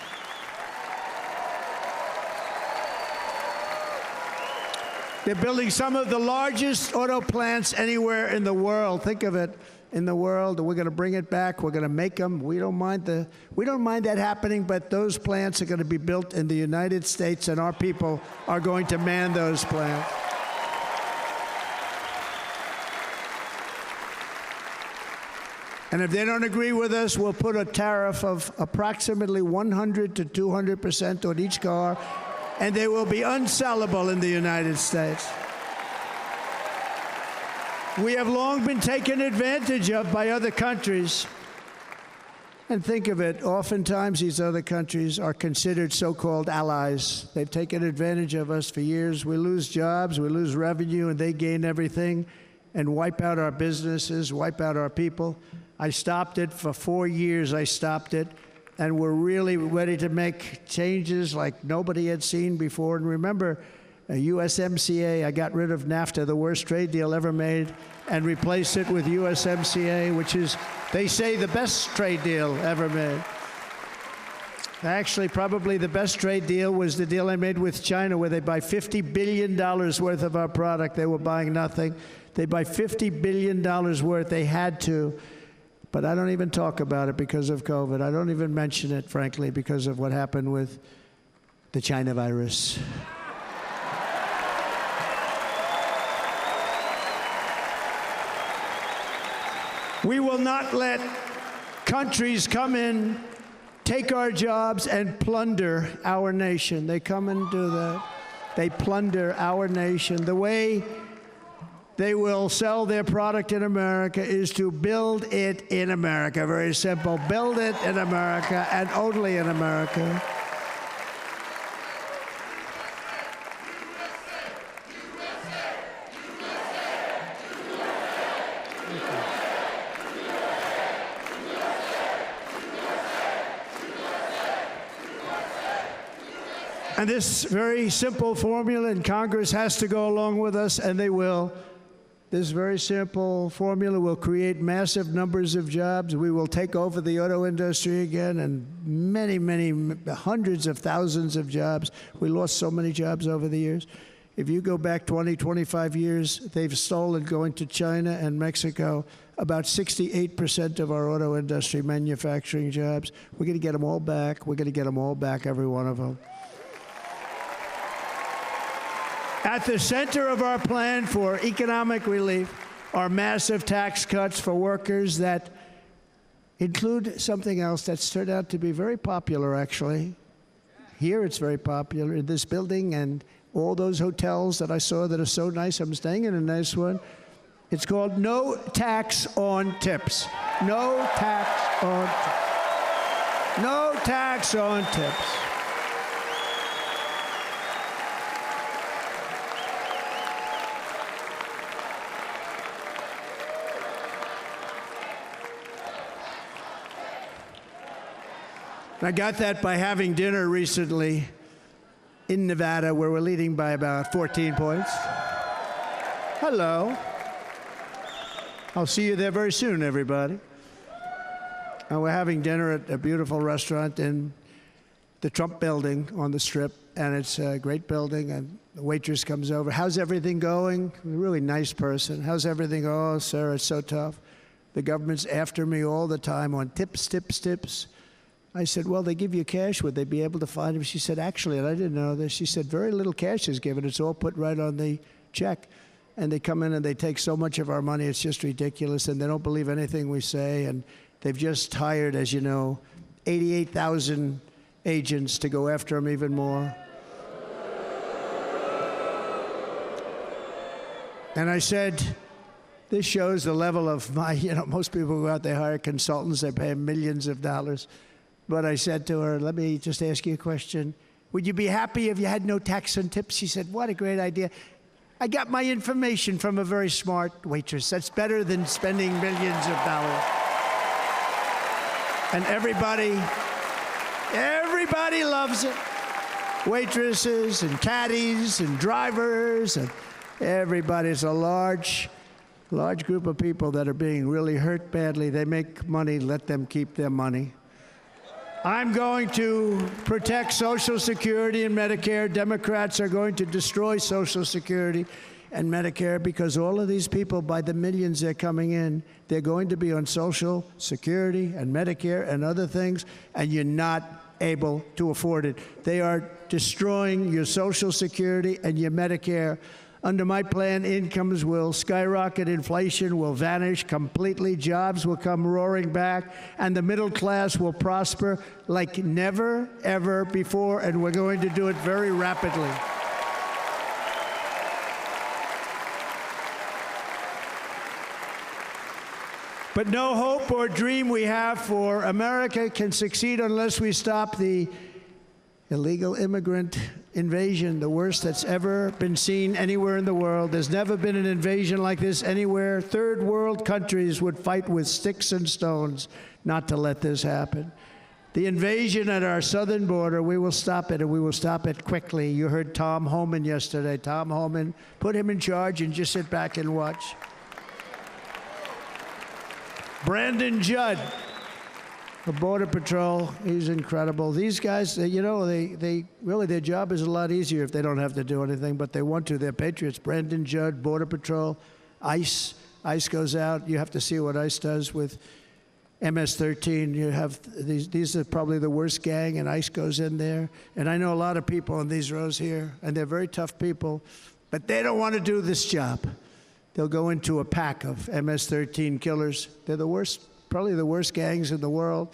They're building some of the largest auto plants anywhere in the world. Think of it, in the world. We're going to bring it back. We're going to make them. We don't mind that happening, but those plants are going to be built in the United States, and our people are going to man those plants. And if they don't agree with us, we'll put a tariff of approximately 100 to 200% on each car, and they will be unsellable in the United States. We have long been taken advantage of by other countries. And think of it, oftentimes these other countries are considered so-called allies. They've taken advantage of us for years. We lose jobs, we lose revenue, and they gain everything and wipe out our businesses, wipe out our people. I stopped it for 4 years. I stopped it, and we're really ready to make changes like nobody had seen before. And remember, USMCA, I got rid of NAFTA, the worst trade deal ever made, and replaced it with USMCA, which is, they say, the best trade deal ever made. Actually, probably the best trade deal was the deal I made with China, where they buy $50 billion worth of our product. They were buying nothing. They buy $50 billion worth. They had to. But I don't even talk about it because of COVID. I don't even mention it, frankly, because of what happened with the China virus. not let countries come in, take our jobs, and plunder our nation. They come and do that. They plunder our nation. The way they will sell their product in America is to build it in America. Very simple. Build it in America and only in America. And this very simple formula, and Congress has to go along with us, and they will. This very simple formula will create massive numbers of jobs. We will take over the auto industry again, and many, many, hundreds of thousands of jobs. We lost so many jobs over the years. If you go back 20, 25 years, they've stolen, going to China and Mexico, about 68% of our auto industry manufacturing jobs. We're going to get them all back. We're going to get them all back, every one of them. At the center of our plan for economic relief are massive tax cuts for workers that include something else that's turned out to be very popular, actually. Here it's very popular in this building and all those hotels that I saw that are so nice. I'm staying in a nice one. It's called no tax on tips. No tax on tips. No tax on tips. I got that by having dinner recently in Nevada, where we're leading by about 14 points. Hello. I'll see you there very soon, everybody. And we're having dinner at a beautiful restaurant in the Trump building on the Strip, and it's a great building, and the waitress comes over. How's everything going? A really nice person. How's everything? Oh, sir, it's so tough. The government's after me all the time on tips, tips, tips. I said, well, they give you cash. Would they be able to find him? She said, actually, and I didn't know this, she said, very little cash is given. It's all put right on the check. And they come in and they take so much of our money, it's just ridiculous. And they don't believe anything we say. And they've just hired, as you know, 88,000 agents to go after him even more. And I said, this shows the level of my, most people go out, they hire consultants, they pay millions of dollars. But I said to her, let me just ask you a question. Would you be happy if you had no tax on tips? She said, what a great idea. I got my information from a very smart waitress. That's better than spending millions of dollars. And everybody loves it. Waitresses and caddies and drivers and everybody. It's a large group of people that are being really hurt badly. They make money, let them keep their money. I'm going to protect Social Security and Medicare. Democrats are going to destroy Social Security and Medicare because all of these people, by the millions they're coming in, they're going to be on Social Security and Medicare and other things, and you're not able to afford it. They are destroying your Social Security and your Medicare. Under my plan, incomes will skyrocket, inflation will vanish completely, jobs will come roaring back, and the middle class will prosper like never, ever before, and we're going to do it very rapidly. But no hope or dream we have for America can succeed unless we stop the illegal immigrant invasion, the worst that's ever been seen anywhere in the world. There's never been an invasion like this anywhere. Third world countries would fight with sticks and stones not to let this happen. The invasion at our southern border, we will stop it, and we will stop it quickly. You heard Tom Homan yesterday. Tom Homan, put him in charge and just sit back and watch. Brandon Judd, the Border Patrol, he's incredible. These guys, they really, their job is a lot easier if they don't have to do anything, but they want to. They're patriots. Brandon Judd, Border Patrol, ICE. ICE goes out. You have to see what ICE does with MS-13. You have these are probably the worst gang, and ICE goes in there. And I know a lot of people in these rows here, and they're very tough people, but they don't want to do this job. They'll go into a pack of MS-13 killers. They're the worst probably the worst gangs in the world.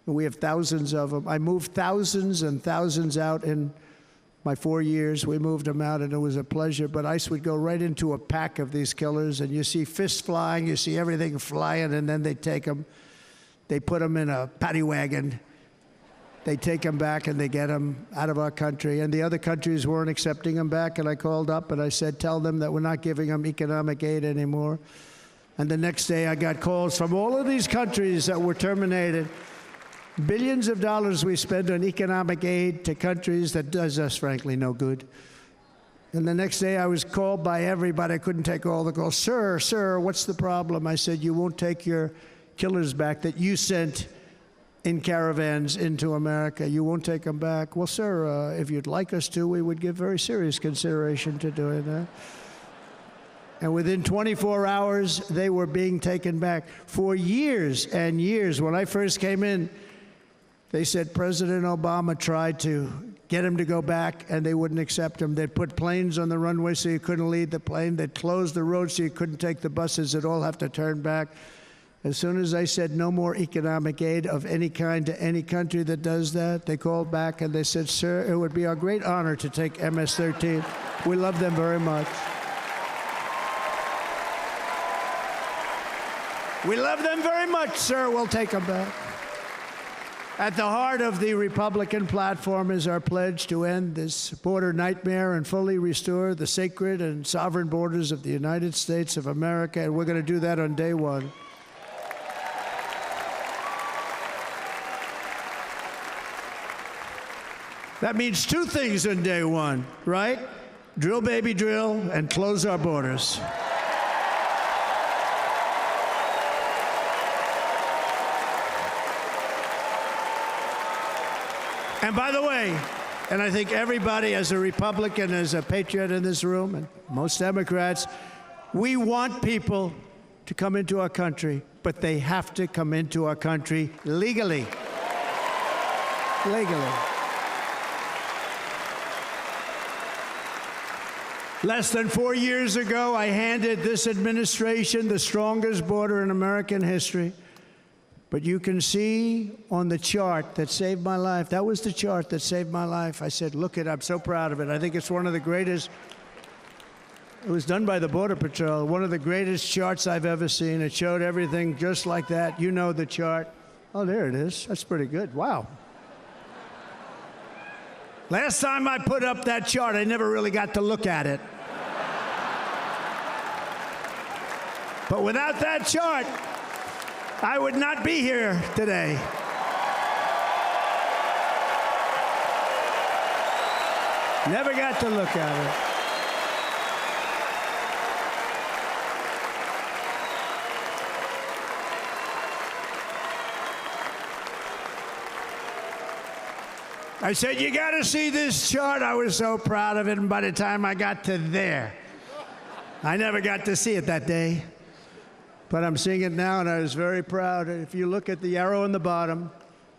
And we have thousands of them. I moved thousands and thousands out in my 4 years. We moved them out, and it was a pleasure. But ICE would go right into a pack of these killers, and you see fists flying, you see everything flying, and then they take them. They put them in a paddy wagon. They take them back, and they get them out of our country. And the other countries weren't accepting them back, and I called up, and I said, tell them that we're not giving them economic aid anymore. And the next day, I got calls from all of these countries that were terminated. Billions of dollars we spend on economic aid to countries that does us, frankly, no good. And the next day I was called by everybody. I couldn't take all the calls. Sir, what's the problem? I said, you won't take your killers back that you sent in caravans into America. You won't take them back. Well, sir, if you'd like us to, we would give very serious consideration to doing that. And within 24 hours, they were being taken back. For years and years, when I first came in, they said President Obama tried to get him to go back, and they wouldn't accept him. They'd put planes on the runway so you couldn't leave the plane. They'd close the road so you couldn't take the buses. They'd all have to turn back. As soon as I said no more economic aid of any kind to any country that does that, they called back and they said, sir, it would be our great honor to take MS-13. We love them very much. We love them very much, sir. We'll take them back. At the heart of the Republican platform is our pledge to end this border nightmare and fully restore the sacred and sovereign borders of the United States of America, and we're going to do that on day one. That means two things on day one, right? Drill, baby, drill, and close our borders. And by the way, and I think everybody as a Republican, as a patriot in this room, and most Democrats, we want people to come into our country, but they have to come into our country legally. Legally. Less than 4 years ago, I handed this administration the strongest border in American history. But you can see on the chart that saved my life, that was the chart that saved my life. I said, look it, I'm so proud of it. I think it's one of the greatest, it was done by the Border Patrol, one of the greatest charts I've ever seen. It showed everything just like that. You know the chart. Oh, there it is. That's pretty good. Wow. Last time I put up that chart, I never really got to look at it. But without that chart, I would not be here today. Never got to look at it. I said, you got to see this chart. I was so proud of it, and by the time I got to there, I never got to see it that day. But I'm seeing it now, and I was very proud. If you look at the arrow on the bottom,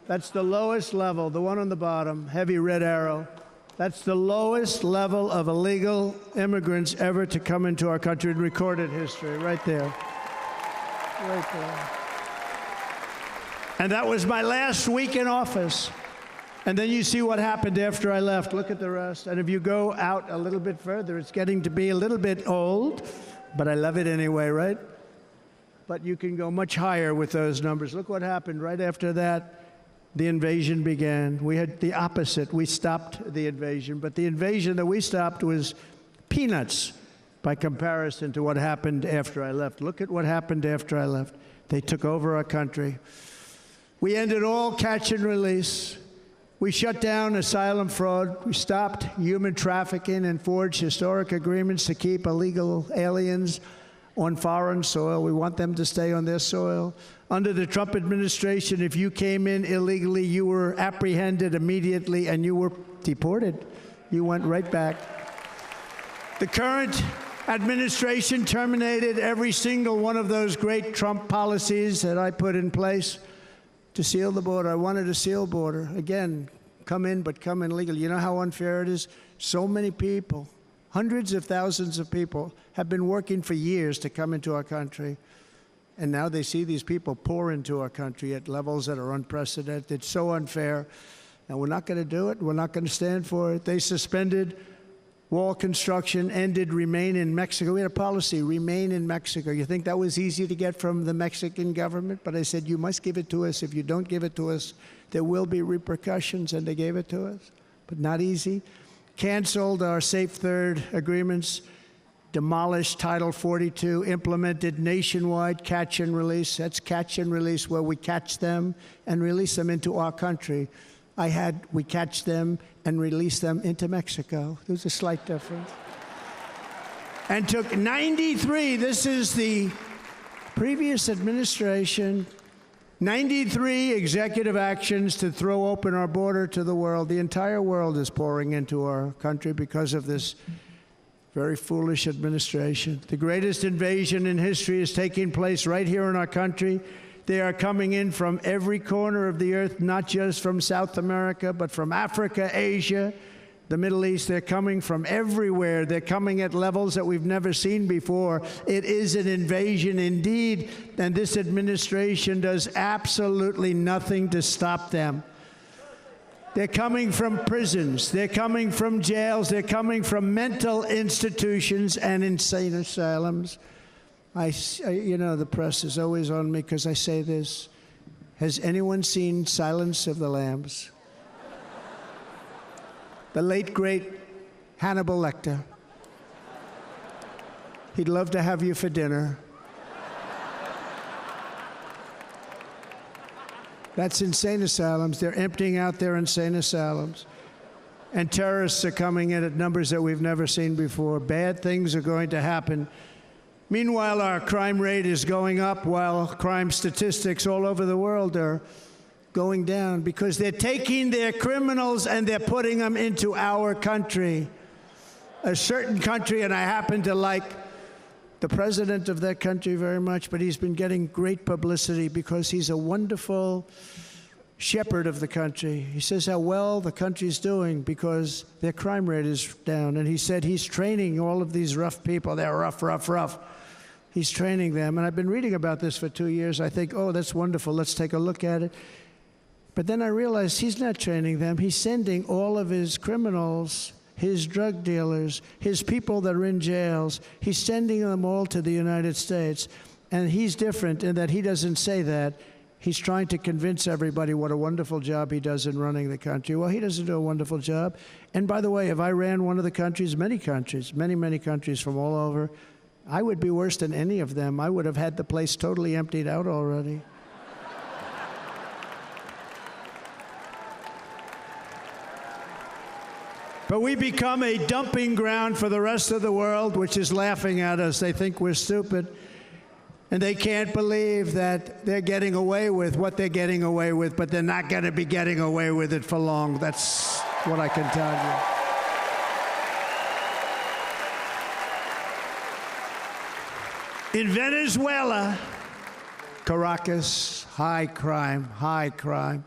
that's the lowest level, the one on the bottom, heavy red arrow. That's the lowest level of illegal immigrants ever to come into our country in recorded history, right there. Right there. And that was my last week in office. And then you see what happened after I left. Look at the rest. And if you go out a little bit further, it's getting to be a little bit old, but I love it anyway, right? But you can go much higher with those numbers. Look what happened right after that. The invasion began. We had the opposite. We stopped the invasion. But the invasion that we stopped was peanuts by comparison to what happened after I left. Look at what happened after I left. They took over our country. We ended all catch and release. We shut down asylum fraud. We stopped human trafficking and forged historic agreements to keep illegal aliens on foreign soil. We want them to stay on their soil. Under the Trump administration, if you came in illegally, you were apprehended immediately and you were deported. You went right back. The current administration terminated every single one of those great Trump policies that I put in place to seal the border. I wanted a sealed border. Again, come in, but come in legally. You know how unfair it is? So many people, hundreds of thousands of people, have been working for years to come into our country. And now they see these people pour into our country at levels that are unprecedented. It's so unfair. And we're not going to do it. We're not going to stand for it. They suspended wall construction, ended remain in Mexico. We had a policy, remain in Mexico. You think that was easy to get from the Mexican government? But I said, you must give it to us. If you don't give it to us, there will be repercussions. And they gave it to us, but not easy. Canceled our Safe Third agreements, demolished Title 42, implemented nationwide catch and release. That's catch and release, where we catch them and release them into our country. We catch them and release them into Mexico. There's a slight difference. And took 93, this is the previous administration, 93 executive actions to throw open our border to the world. The entire world is pouring into our country because of this very foolish administration. The greatest invasion in history is taking place right here in our country. They are coming in from every corner of the earth, not just from South America, but from Africa, Asia, the Middle East. They're coming from everywhere. They're coming at levels that we've never seen before. It is an invasion indeed, and this administration does absolutely nothing to stop them. They're coming from prisons. They're coming from jails. They're coming from mental institutions and insane asylums. You know, the press is always on me because I say this. Has anyone seen Silence of the Lambs? The late, great Hannibal Lecter. He'd love to have you for dinner. That's insane asylums. They're emptying out their insane asylums. And terrorists are coming in at numbers that we've never seen before. Bad things are going to happen. Meanwhile, our crime rate is going up, while crime statistics all over the world are going down, because they're taking their criminals and they're putting them into our country. A certain country, and I happen to like the president of that country very much, but he's been getting great publicity because he's a wonderful shepherd of the country. He says how well the country's doing because their crime rate is down. And he said he's training all of these rough people. They're rough. He's training them. And I've been reading about this for 2 years. I think, oh, that's wonderful. Let's take a look at it. But then I realized he's not training them. He's sending all of his criminals, his drug dealers, his people that are in jails, he's sending them all to the United States. And he's different in that he doesn't say that. He's trying to convince everybody what a wonderful job he does in running the country. Well, he doesn't do a wonderful job. And by the way, if I ran one of the countries, many countries from all over, I would be worse than any of them. I would have had the place totally emptied out already. But we become a dumping ground for the rest of the world, which is laughing at us. They think we're stupid. And they can't believe that they're getting away with what they're getting away with, but they're not going to be getting away with it for long. That's what I can tell you. In Venezuela, Caracas, high crime.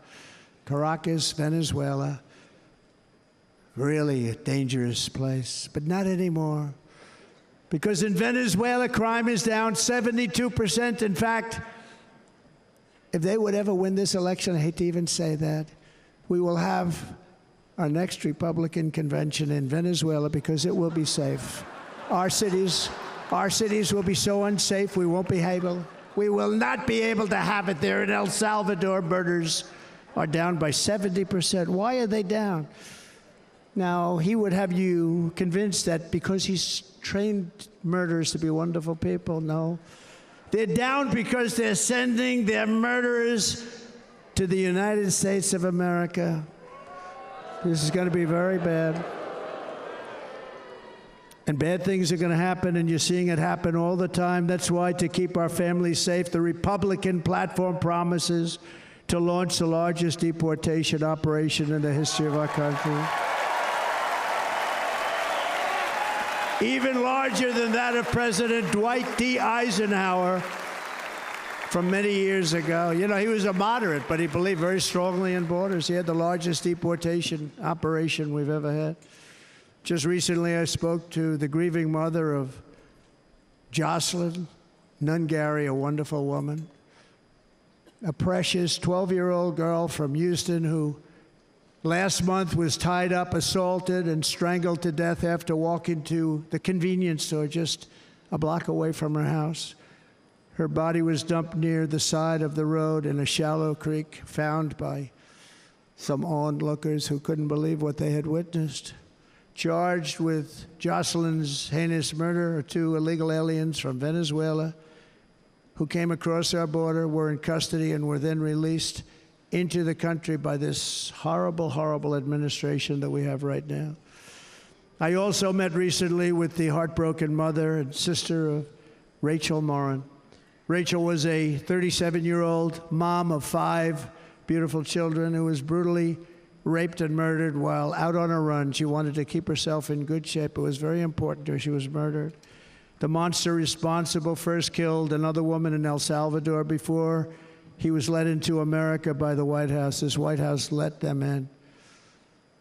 Caracas, Venezuela, really a dangerous place, but not anymore. Because in Venezuela, crime is down 72%. In fact, if they would ever win this election, I hate to even say that, we will have our next Republican convention in Venezuela because it will be safe. Our cities will be so unsafe, we will not be able to have it there. In El Salvador, murders are down by 70%. Why are they down? Now, he would have you convinced that because he's trained murderers to be wonderful people. No. They're down because they're sending their murderers to the United States of America. This is going to be very bad. And bad things are going to happen, and you're seeing it happen all the time. That's why, to keep our families safe, the Republican platform promises to launch the largest deportation operation in the history of our country. Even larger than that of President Dwight D. Eisenhower from many years ago. You know, he was a moderate, but he believed very strongly in borders. He had the largest deportation operation we've ever had. Just recently, I spoke to the grieving mother of Jocelyn, Nungary, a wonderful woman. A precious 12-year-old girl from Houston who last month was tied up, assaulted, and strangled to death after walking to the convenience store just a block away from her house. Her body was dumped near the side of the road in a shallow creek, found by some onlookers who couldn't believe what they had witnessed. Charged with Jocelyn's heinous murder are 2 illegal aliens from Venezuela who came across our border, were in custody, and were then released into the country by this horrible, horrible administration that we have right now. I also met recently with the heartbroken mother and sister of Rachel Morin. Rachel was a 37-year-old mom of 5 beautiful children who was brutally raped and murdered while out on a run. She wanted to keep herself in good shape. It was very important to her. She was murdered. The monster responsible first killed another woman in El Salvador before he was led into America by the White House. This White House let them in.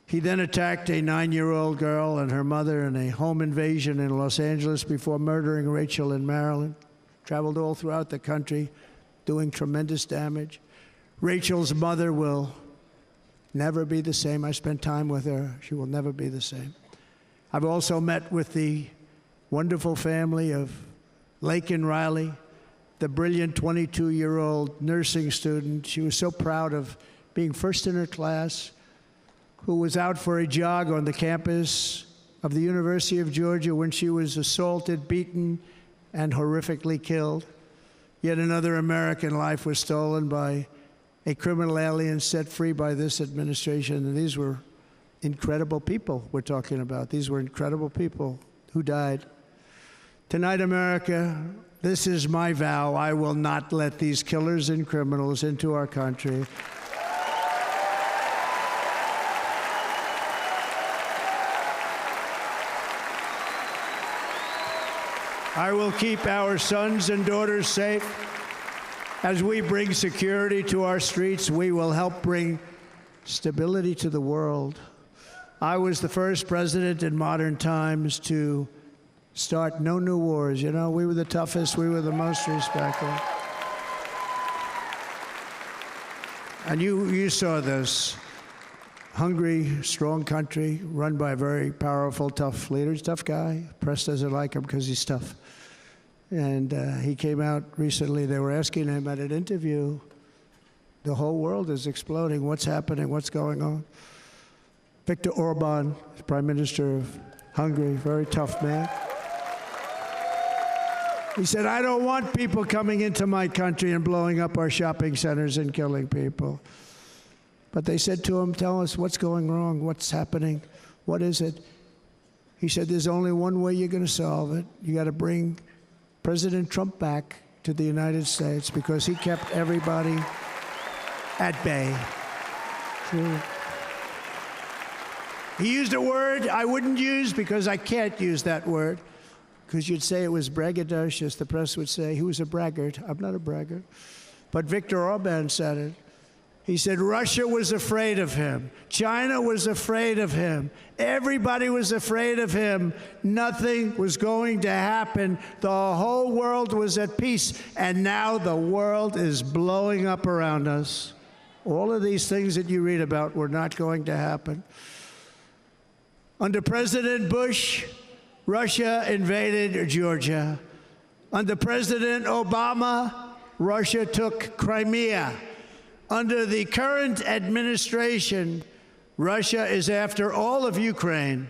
He then attacked a 9-year-old girl and her mother in a home invasion in Los Angeles before murdering Rachel in Maryland. Traveled all throughout the country, doing tremendous damage. Rachel's mother will never be the same. I spent time with her. She will never be the same. I've also met with the wonderful family of Laken Riley, the brilliant 22-year-old nursing student. She was so proud of being first in her class, who was out for a jog on the campus of the University of Georgia when she was assaulted, beaten, and horrifically killed. Yet another American life was stolen by a criminal alien set free by this administration. And these were incredible people we're talking about. These were incredible people who died. Tonight, America, this is my vow. I will not let these killers and criminals into our country. I will keep our sons and daughters safe. As we bring security to our streets, we will help bring stability to the world. I was the first president in modern times to start no new wars. You know, we were the toughest, we were the most respected. And you saw this. Hungry, strong country, run by a very powerful, tough leader. He's a tough guy. Press doesn't like him because he's tough. And he came out recently, they were asking him at an interview, the whole world is exploding. What's happening? What's going on? Viktor Orban, Prime Minister of Hungary, very tough man. He said, I don't want people coming into my country and blowing up our shopping centers and killing people. But they said to him, tell us what's going wrong, what's happening, what is it? He said, there's only one way you're going to solve it. You got to bring President Trump back to the United States because he kept everybody at bay. True. He used a word I wouldn't use because I can't use that word, because you'd say it was braggadocious. The press would say he was a braggart. I'm not a braggart. But Viktor Orban said it. He said Russia was afraid of him. China was afraid of him. Everybody was afraid of him. Nothing was going to happen. The whole world was at peace. And now the world is blowing up around us. All of these things that you read about were not going to happen. Under President Bush, Russia invaded Georgia. Under President Obama, Russia took Crimea. Under the current administration, Russia is after all of Ukraine.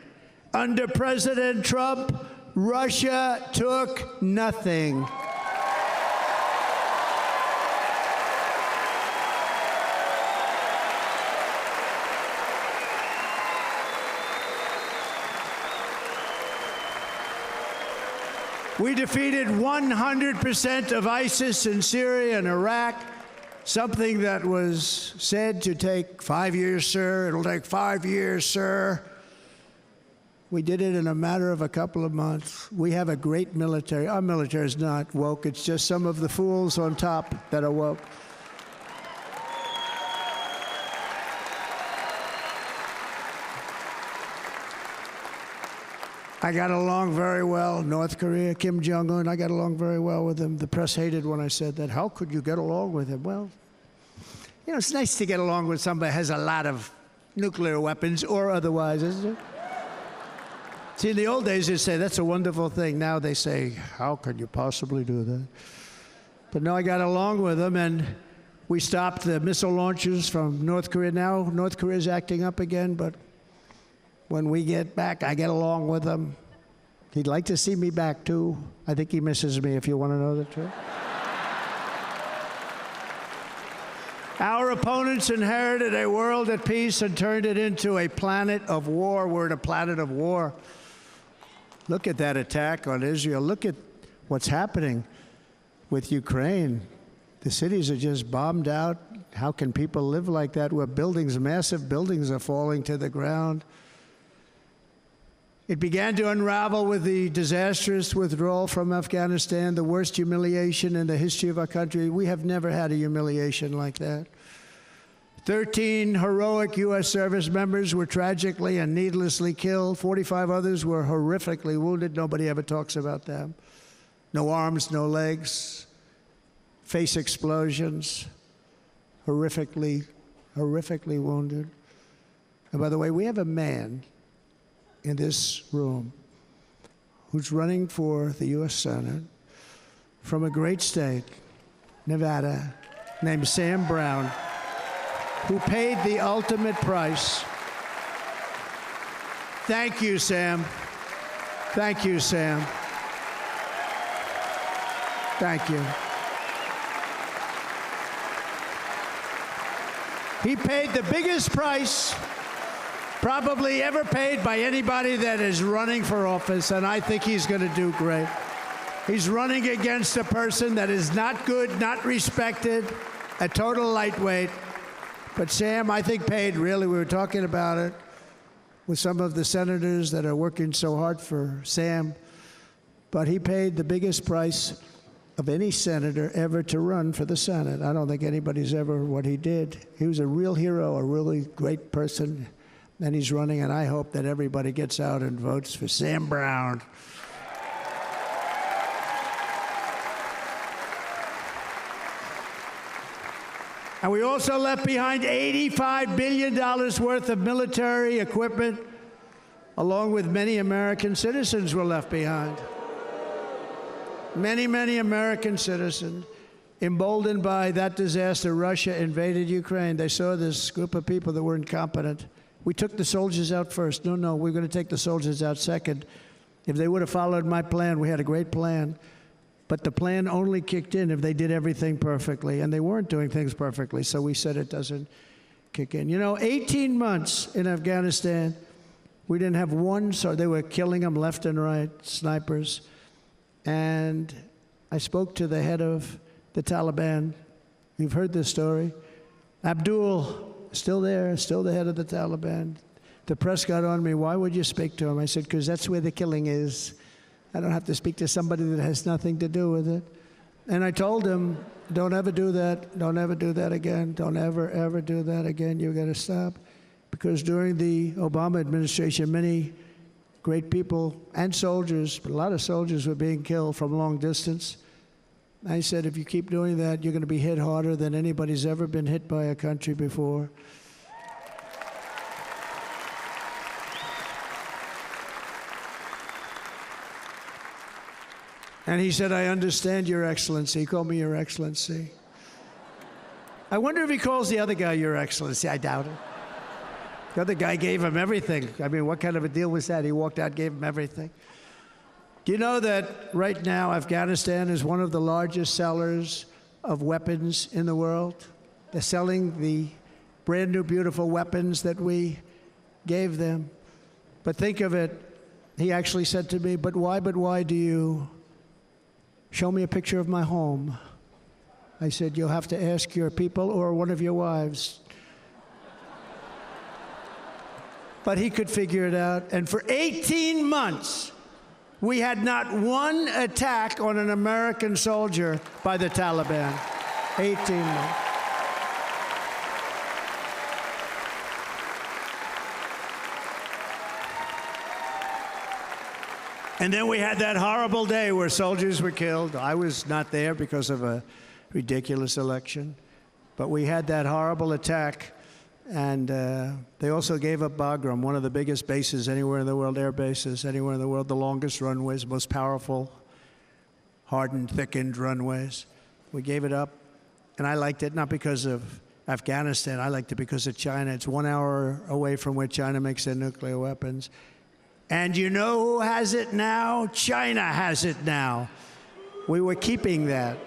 Under President Trump, Russia took nothing. We defeated 100% of ISIS in Syria and Iraq, something that was said to take 5 years, sir. It'll take 5 years, sir. We did it in a matter of a couple of months. We have a great military. Our military is not woke. It's just some of the fools on top that are woke. I got along very well. North Korea, Kim Jong-un, I got along very well with him. The press hated when I said that. How could you get along with him? Well, you know, it's nice to get along with somebody who has a lot of nuclear weapons or otherwise, isn't it? See, in the old days, they'd say, that's a wonderful thing. Now they say, how could you possibly do that? But no, I got along with him, and we stopped the missile launches from North Korea. Now North Korea's acting up again, but when we get back, I get along with him. He'd like to see me back, too. I think he misses me, if you want to know the truth. Our opponents inherited a world at peace and turned it into a planet of war. We're in a planet of war. Look at that attack on Israel. Look at what's happening with Ukraine. The cities are just bombed out. How can people live like that where buildings, massive buildings, are falling to the ground? It began to unravel with the disastrous withdrawal from Afghanistan, the worst humiliation in the history of our country. We have never had a humiliation like that. 13 heroic U.S. service members were tragically and needlessly killed. 45 others were horrifically wounded. Nobody ever talks about them. No arms, no legs, face explosions, horrifically wounded. And by the way, we have a man in this room who's running for the U.S. Senate from a great state, Nevada, named Sam Brown, who paid the ultimate price. Thank you, Sam. Thank you, Sam. Thank you. He paid the biggest price probably ever paid by anybody that is running for office, and I think he's going to do great. He's running against a person that is not good, not respected, a total lightweight. But Sam, I think, paid, really, we were talking about it with some of the senators that are working so hard for Sam, but he paid the biggest price of any senator ever to run for the Senate. I don't think anybody's ever what he did. He was a real hero, a really great person. And he's running, and I hope that everybody gets out and votes for Sam Brown. And we also left behind $85 billion worth of military equipment, along with many American citizens were left behind. Many American citizens. Emboldened by that disaster, Russia invaded Ukraine. They saw this group of people that were incompetent. We took the soldiers out first. No, we're going to take the soldiers out second. If they would have followed my plan, we had a great plan. But the plan only kicked in if they did everything perfectly, and they weren't doing things perfectly, so we said it doesn't kick in. You know, 18 months in Afghanistan, we didn't have one, so they were killing them left and right, snipers. And I spoke to the head of the Taliban. You've heard this story. Abdul, still there, still the head of the Taliban. The press got on me, why would you speak to him? I said, because that's where the killing is. I don't have to speak to somebody that has nothing to do with it. And I told him, don't ever do that. Don't ever do that again. Don't ever do that again. You've got to stop. Because during the Obama administration, many great people and soldiers, but a lot of soldiers were being killed from long distance. I said, if you keep doing that, you're going to be hit harder than anybody's ever been hit by a country before. And he said, I understand, Your Excellency. He called me Your Excellency. I wonder if he calls the other guy Your Excellency. I doubt it. The other guy gave him everything. I mean, what kind of a deal was that? He walked out, gave him everything. Do you know that right now Afghanistan is one of the largest sellers of weapons in the world? They're selling the brand new, beautiful weapons that we gave them. But think of it, he actually said to me, but why do you show me a picture of my home? I said, you'll have to ask your people or one of your wives. But he could figure it out. And for 18 months, we had not one attack on an American soldier by the Taliban. 18 months. And then we had that horrible day where soldiers were killed. I was not there because of a ridiculous election. But we had that horrible attack. And they also gave up Bagram, one of the biggest bases anywhere in the world, air bases anywhere in the world, the longest runways, most powerful, hardened, thickened runways. We gave it up. And I liked it not because of Afghanistan. I liked it because of China. It's 1 hour away from where China makes their nuclear weapons. And you know who has it now? China has it now. We were keeping that.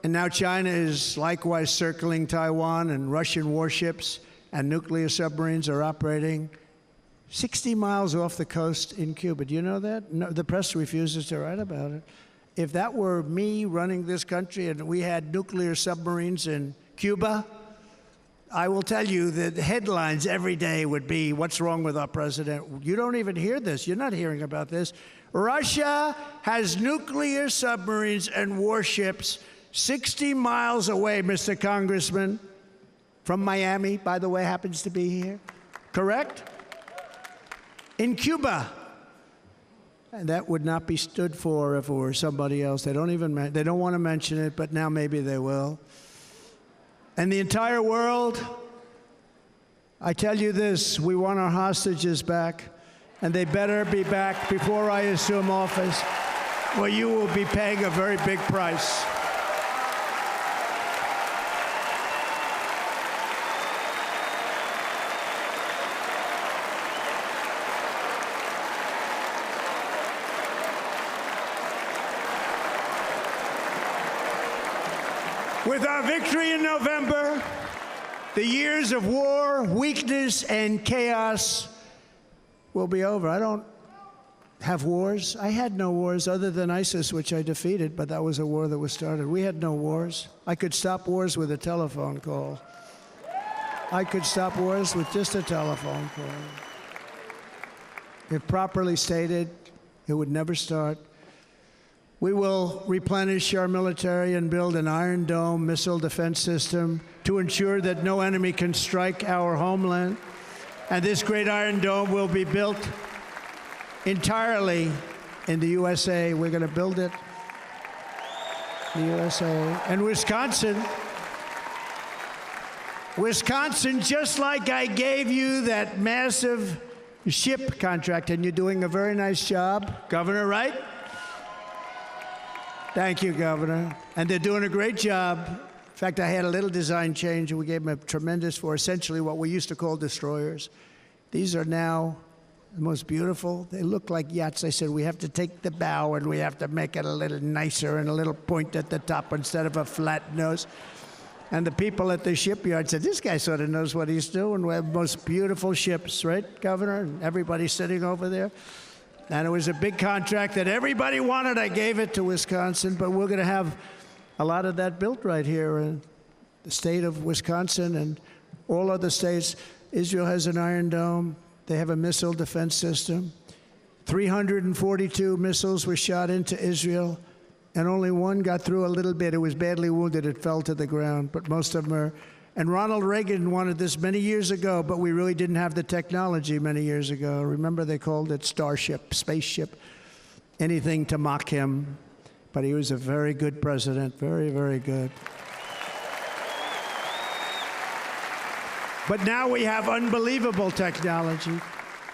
And now China is likewise circling Taiwan, and Russian warships and nuclear submarines are operating 60 miles off the coast in Cuba. Do you know that? No, the press refuses to write about it. If that were me running this country and we had nuclear submarines in Cuba, I will tell you that the headlines every day would be, what's wrong with our president? You don't even hear this. You're not hearing about this. Russia has nuclear submarines and warships 60 miles away, Mr. Congressman, from Miami, by the way, happens to be here. Correct? In Cuba. And that would not be stood for if it were somebody else. They don't want to mention it, but now maybe they will. And the entire world, I tell you this, we want our hostages back, and they better be back before I assume office, or you will be paying a very big price. With our victory in November, the years of war, weakness, and chaos will be over. I don't have wars. I had no wars other than ISIS, which I defeated, but that was a war that was started. We had no wars. I could stop wars with a telephone call. I could stop wars with just a telephone call. If properly stated, it would never start. We will replenish our military and build an Iron Dome missile defense system to ensure that no enemy can strike our homeland. And this great Iron Dome will be built entirely in the USA. We're going to build it in the USA. And Wisconsin, just like I gave you that massive ship contract, and you're doing a very nice job, Governor, right? Thank you, Governor. And they're doing a great job. In fact, I had a little design change, and we gave them a tremendous for essentially what we used to call destroyers. These are now the most beautiful. They look like yachts. I said, we have to take the bow, and we have to make it a little nicer and a little point at the top instead of a flat nose. And the people at the shipyard said, this guy sort of knows what he's doing. We have the most beautiful ships, right, Governor? And everybody's sitting over there. And it was a big contract that everybody wanted. I gave it to Wisconsin, but we're going to have a lot of that built right here in the state of Wisconsin and all other states. Israel has an Iron Dome. They have a missile defense system. 342 missiles were shot into Israel, and only one got through a little bit. It was badly wounded. It fell to the ground, but most of them are. And Ronald Reagan wanted this many years ago, but we really didn't have the technology many years ago. Remember, they called it Starship, spaceship, anything to mock him. But he was a very good president, very, very good. But now we have unbelievable technology.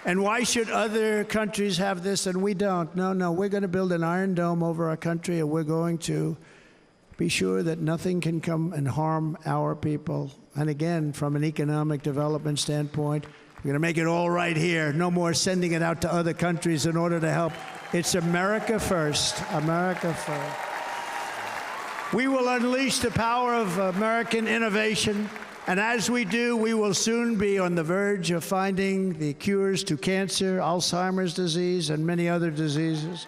And why should other countries have this and we don't? No, we're going to build an Iron Dome over our country, and we're going to be sure that nothing can come and harm our people. And again, from an economic development standpoint, we're going to make it all right here. No more sending it out to other countries in order to help. It's America first. America first. We will unleash the power of American innovation. And as we do, we will soon be on the verge of finding the cures to cancer, Alzheimer's disease, and many other diseases.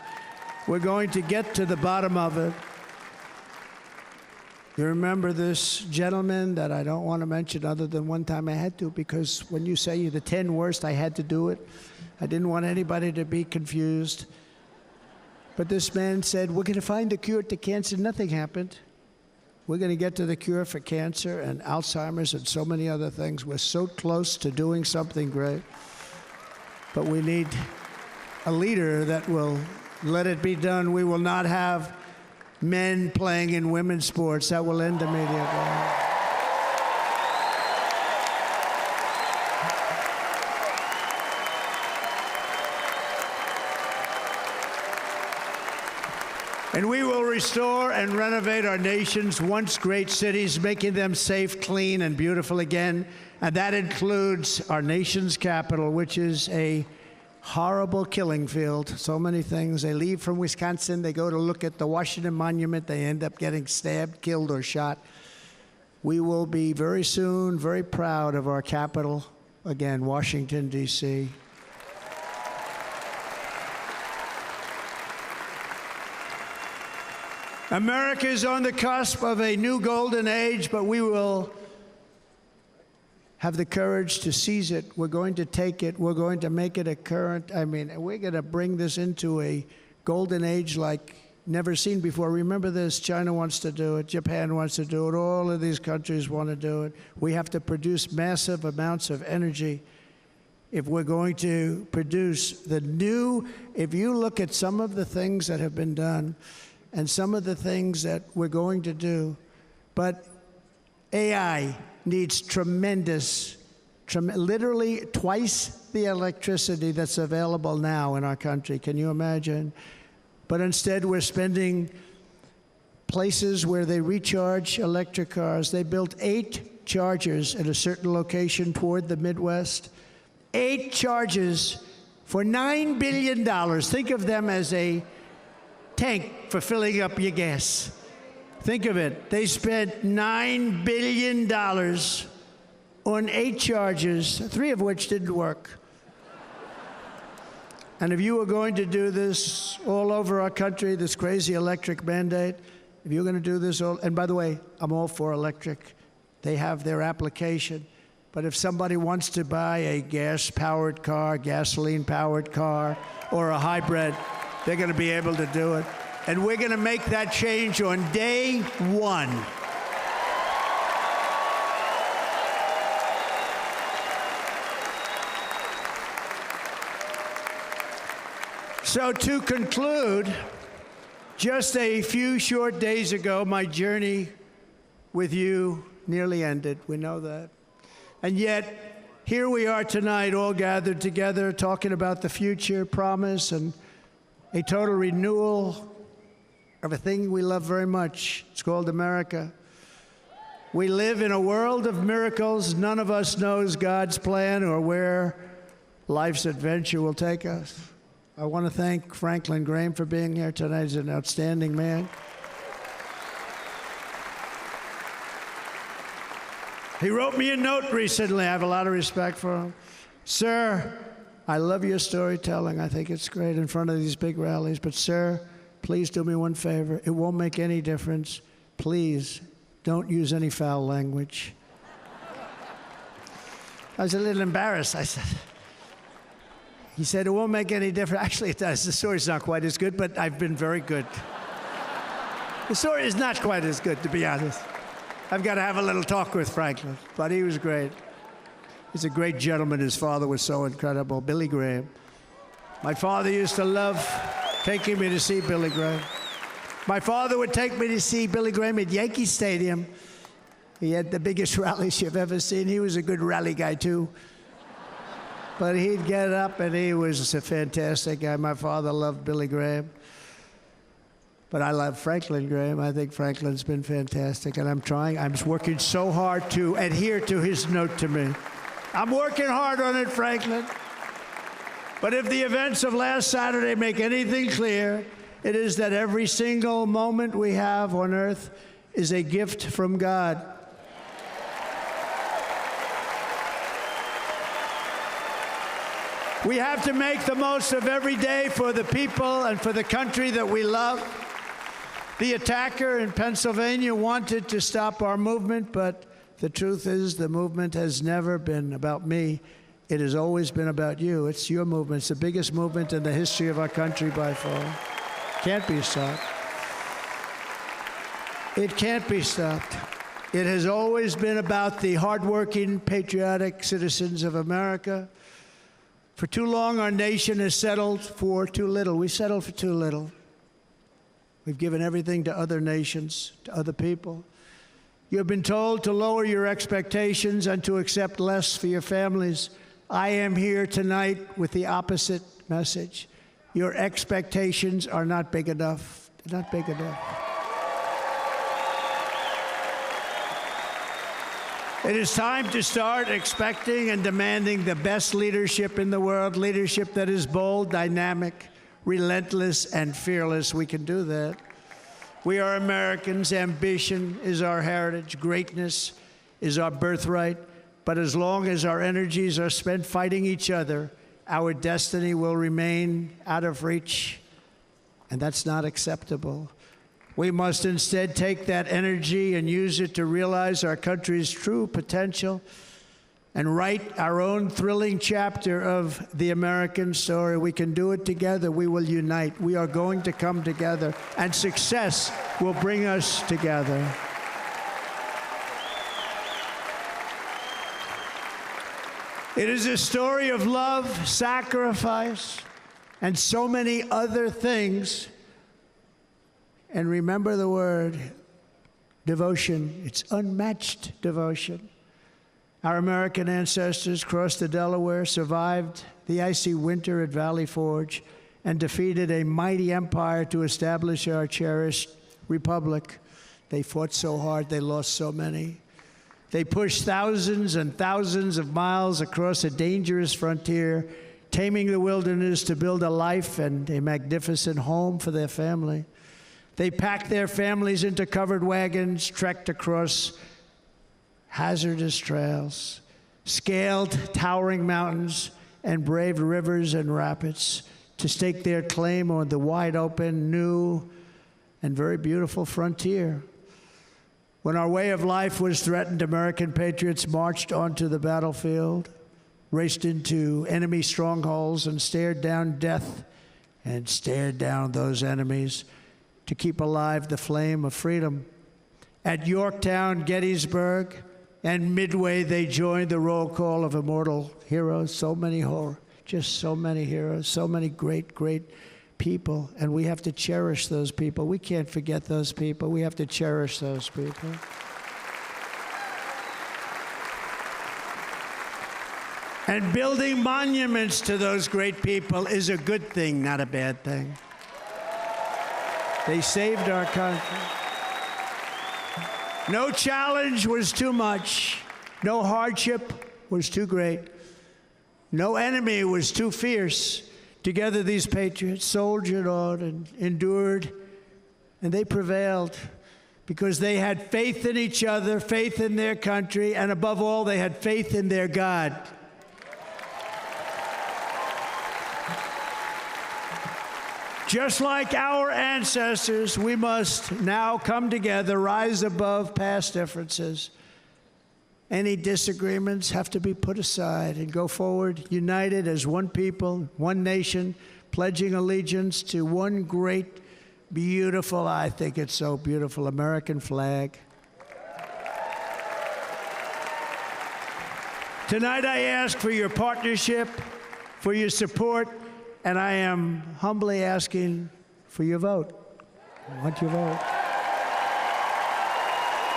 We're going to get to the bottom of it. You remember this gentleman that I don't want to mention other than one time I had to, because when you say you're the 10 worst, I had to do it. I didn't want anybody to be confused. But this man said, we're going to find a cure to cancer. Nothing happened. We're going to get to the cure for cancer and Alzheimer's and so many other things. We're so close to doing something great. but we need a leader that will let it be done. We will not have men playing in women's sports. That will end immediately. And we will restore and renovate our nation's once great cities, making them safe, clean, and beautiful again. And that includes our nation's capital, which is a horrible killing field. So many things. They leave from Wisconsin, they go to look at the Washington Monument, they end up getting stabbed, killed, or shot. We will be very soon very proud of our capital, again, Washington, D.C. America is on the cusp of a new golden age, but we will have the courage to seize it. We're going to take it. We're going to make it a current. We're going to bring this into a golden age like never seen before. Remember this, China wants to do it. Japan wants to do it. All of these countries want to do it. We have to produce massive amounts of energy if we're going to produce the new. If you look at some of the things that have been done, and some of the things that we're going to do. But AI needs literally twice the electricity that's available now in our country. Can you imagine? But instead, we're spending places where they recharge electric cars. They built 8 chargers at a certain location toward the Midwest. 8 chargers for $9 billion. Think of them as a tank for filling up your gas. Think of it. They spent $9 billion on 8 chargers, 3 of which didn't work. And if you were going to do this all over our country, this crazy electric mandate, if you're going to do this all, and by the way, I'm all for electric. They have their application. But if somebody wants to buy a gas-powered car, gasoline-powered car, or a hybrid, they're going to be able to do it. And we're going to make that change on day 1. So to conclude, just a few short days ago, my journey with you nearly ended. We know that. And yet, here we are tonight, all gathered together, talking about the future, promise, and a total renewal of a thing we love very much. It's called America. We live in a world of miracles. None of us knows God's plan or where life's adventure will take us. I want to thank Franklin Graham for being here tonight. He's an outstanding man. He wrote me a note recently. I have a lot of respect for him. Sir, I love your storytelling. I think it's great in front of these big rallies. But, sir, please do me one favor. It won't make any difference. Please don't use any foul language. I was a little embarrassed. He said, it won't make any difference. Actually, it does. The story's not quite as good, but I've been very good. The story is not quite as good, to be honest. I've got to have a little talk with Franklin, but he was great. He's a great gentleman. His father was so incredible, Billy Graham. My father used to love taking me to see Billy Graham. My father would take me to see Billy Graham at Yankee Stadium. He had the biggest rallies you've ever seen. He was a good rally guy, too. But he'd get up, and he was a fantastic guy. My father loved Billy Graham. But I love Franklin Graham. I think Franklin's been fantastic, and I'm working so hard to adhere to his note to me. I'm working hard on it, Franklin. But if the events of last Saturday make anything clear, it is that every single moment we have on earth is a gift from God. We have to make the most of every day for the people and for the country that we love. The attacker in Pennsylvania wanted to stop our movement, but the truth is the movement has never been about me. It has always been about you. It's your movement. It's the biggest movement in the history of our country by far. Can't be stopped. It can't be stopped. It has always been about the hardworking, patriotic citizens of America. For too long, our nation has settled for too little. We settled for too little. We've given everything to other nations, to other people. You have been told to lower your expectations and to accept less for your families. I am here tonight with the opposite message. Your expectations are not big enough. They're not big enough. It is time to start expecting and demanding the best leadership in the world, leadership that is bold, dynamic, relentless, and fearless. We can do that. We are Americans. Ambition is our heritage. Greatness is our birthright. But as long as our energies are spent fighting each other, our destiny will remain out of reach, and that's not acceptable. We must instead take that energy and use it to realize our country's true potential and write our own thrilling chapter of the American story. We can do it together. We will unite. We are going to come together, and success will bring us together. It is a story of love, sacrifice, and so many other things. And remember the word devotion. It's unmatched devotion. Our American ancestors crossed the Delaware, survived the icy winter at Valley Forge, and defeated a mighty empire to establish our cherished republic. They fought so hard, they lost so many. They pushed thousands and thousands of miles across a dangerous frontier, taming the wilderness to build a life and a magnificent home for their family. They packed their families into covered wagons, trekked across hazardous trails, scaled towering mountains, and braved rivers and rapids to stake their claim on the wide open, new, and very beautiful frontier. When our way of life was threatened, American patriots marched onto the battlefield, raced into enemy strongholds, and stared down death and stared down those enemies to keep alive the flame of freedom. At Yorktown, Gettysburg, and Midway, they joined the roll call of immortal heroes. So many heroes, so many great, great people. And we have to cherish those people. We can't forget those people. We have to cherish those people. And building monuments to those great people is a good thing, not a bad thing. They saved our country. No challenge was too much. No hardship was too great. No enemy was too fierce. Together, these patriots soldiered on and endured, and they prevailed because they had faith in each other, faith in their country, and above all, they had faith in their God. Just like our ancestors, we must now come together, rise above past differences. Any disagreements have to be put aside and go forward, united as one people, one nation, pledging allegiance to one great, beautiful, I think it's so beautiful, American flag. Tonight I ask for your partnership, for your support, and I am humbly asking for your vote. I want your vote.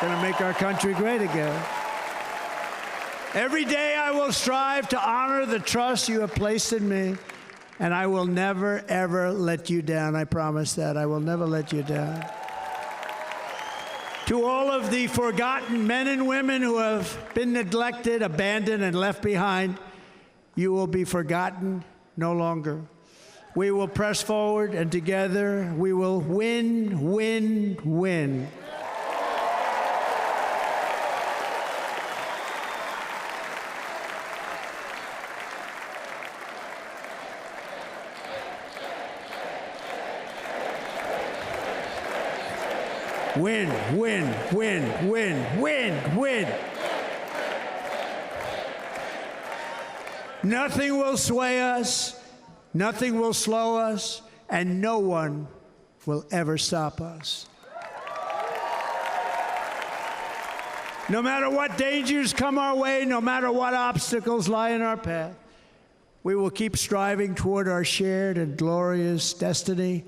Going to make our country great again. Every day I will strive to honor the trust you have placed in me, and I will never, ever let you down. I promise that. I will never let you down. To all of the forgotten men and women who have been neglected, abandoned, and left behind, you will be forgotten no longer. We will press forward, and together we will win, win, win. Win, win, win, win, win, win. Nothing will sway us, nothing will slow us, and no one will ever stop us. No matter what dangers come our way, no matter what obstacles lie in our path, We will keep striving toward our shared and glorious destiny,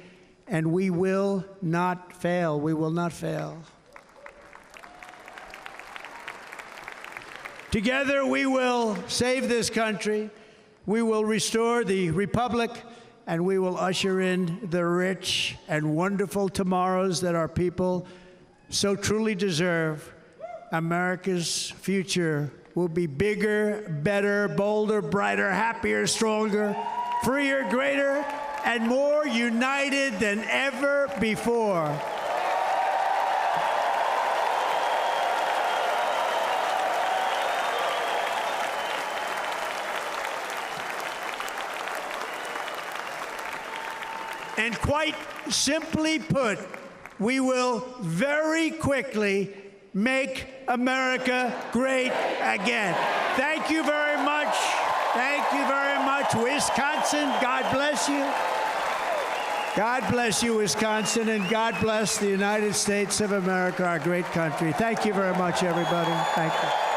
and we will not fail. We will not fail. Together, we will save this country, we will restore the republic, and we will usher in the rich and wonderful tomorrows that our people so truly deserve. America's future will be bigger, better, bolder, brighter, happier, stronger, freer, greater, and more united than ever before. And quite simply put, we will very quickly make America great again. Thank you very much. Thank you very much, Wisconsin. God bless you. God bless you, Wisconsin, and God bless the United States of America, our great country. Thank you very much, everybody. Thank you.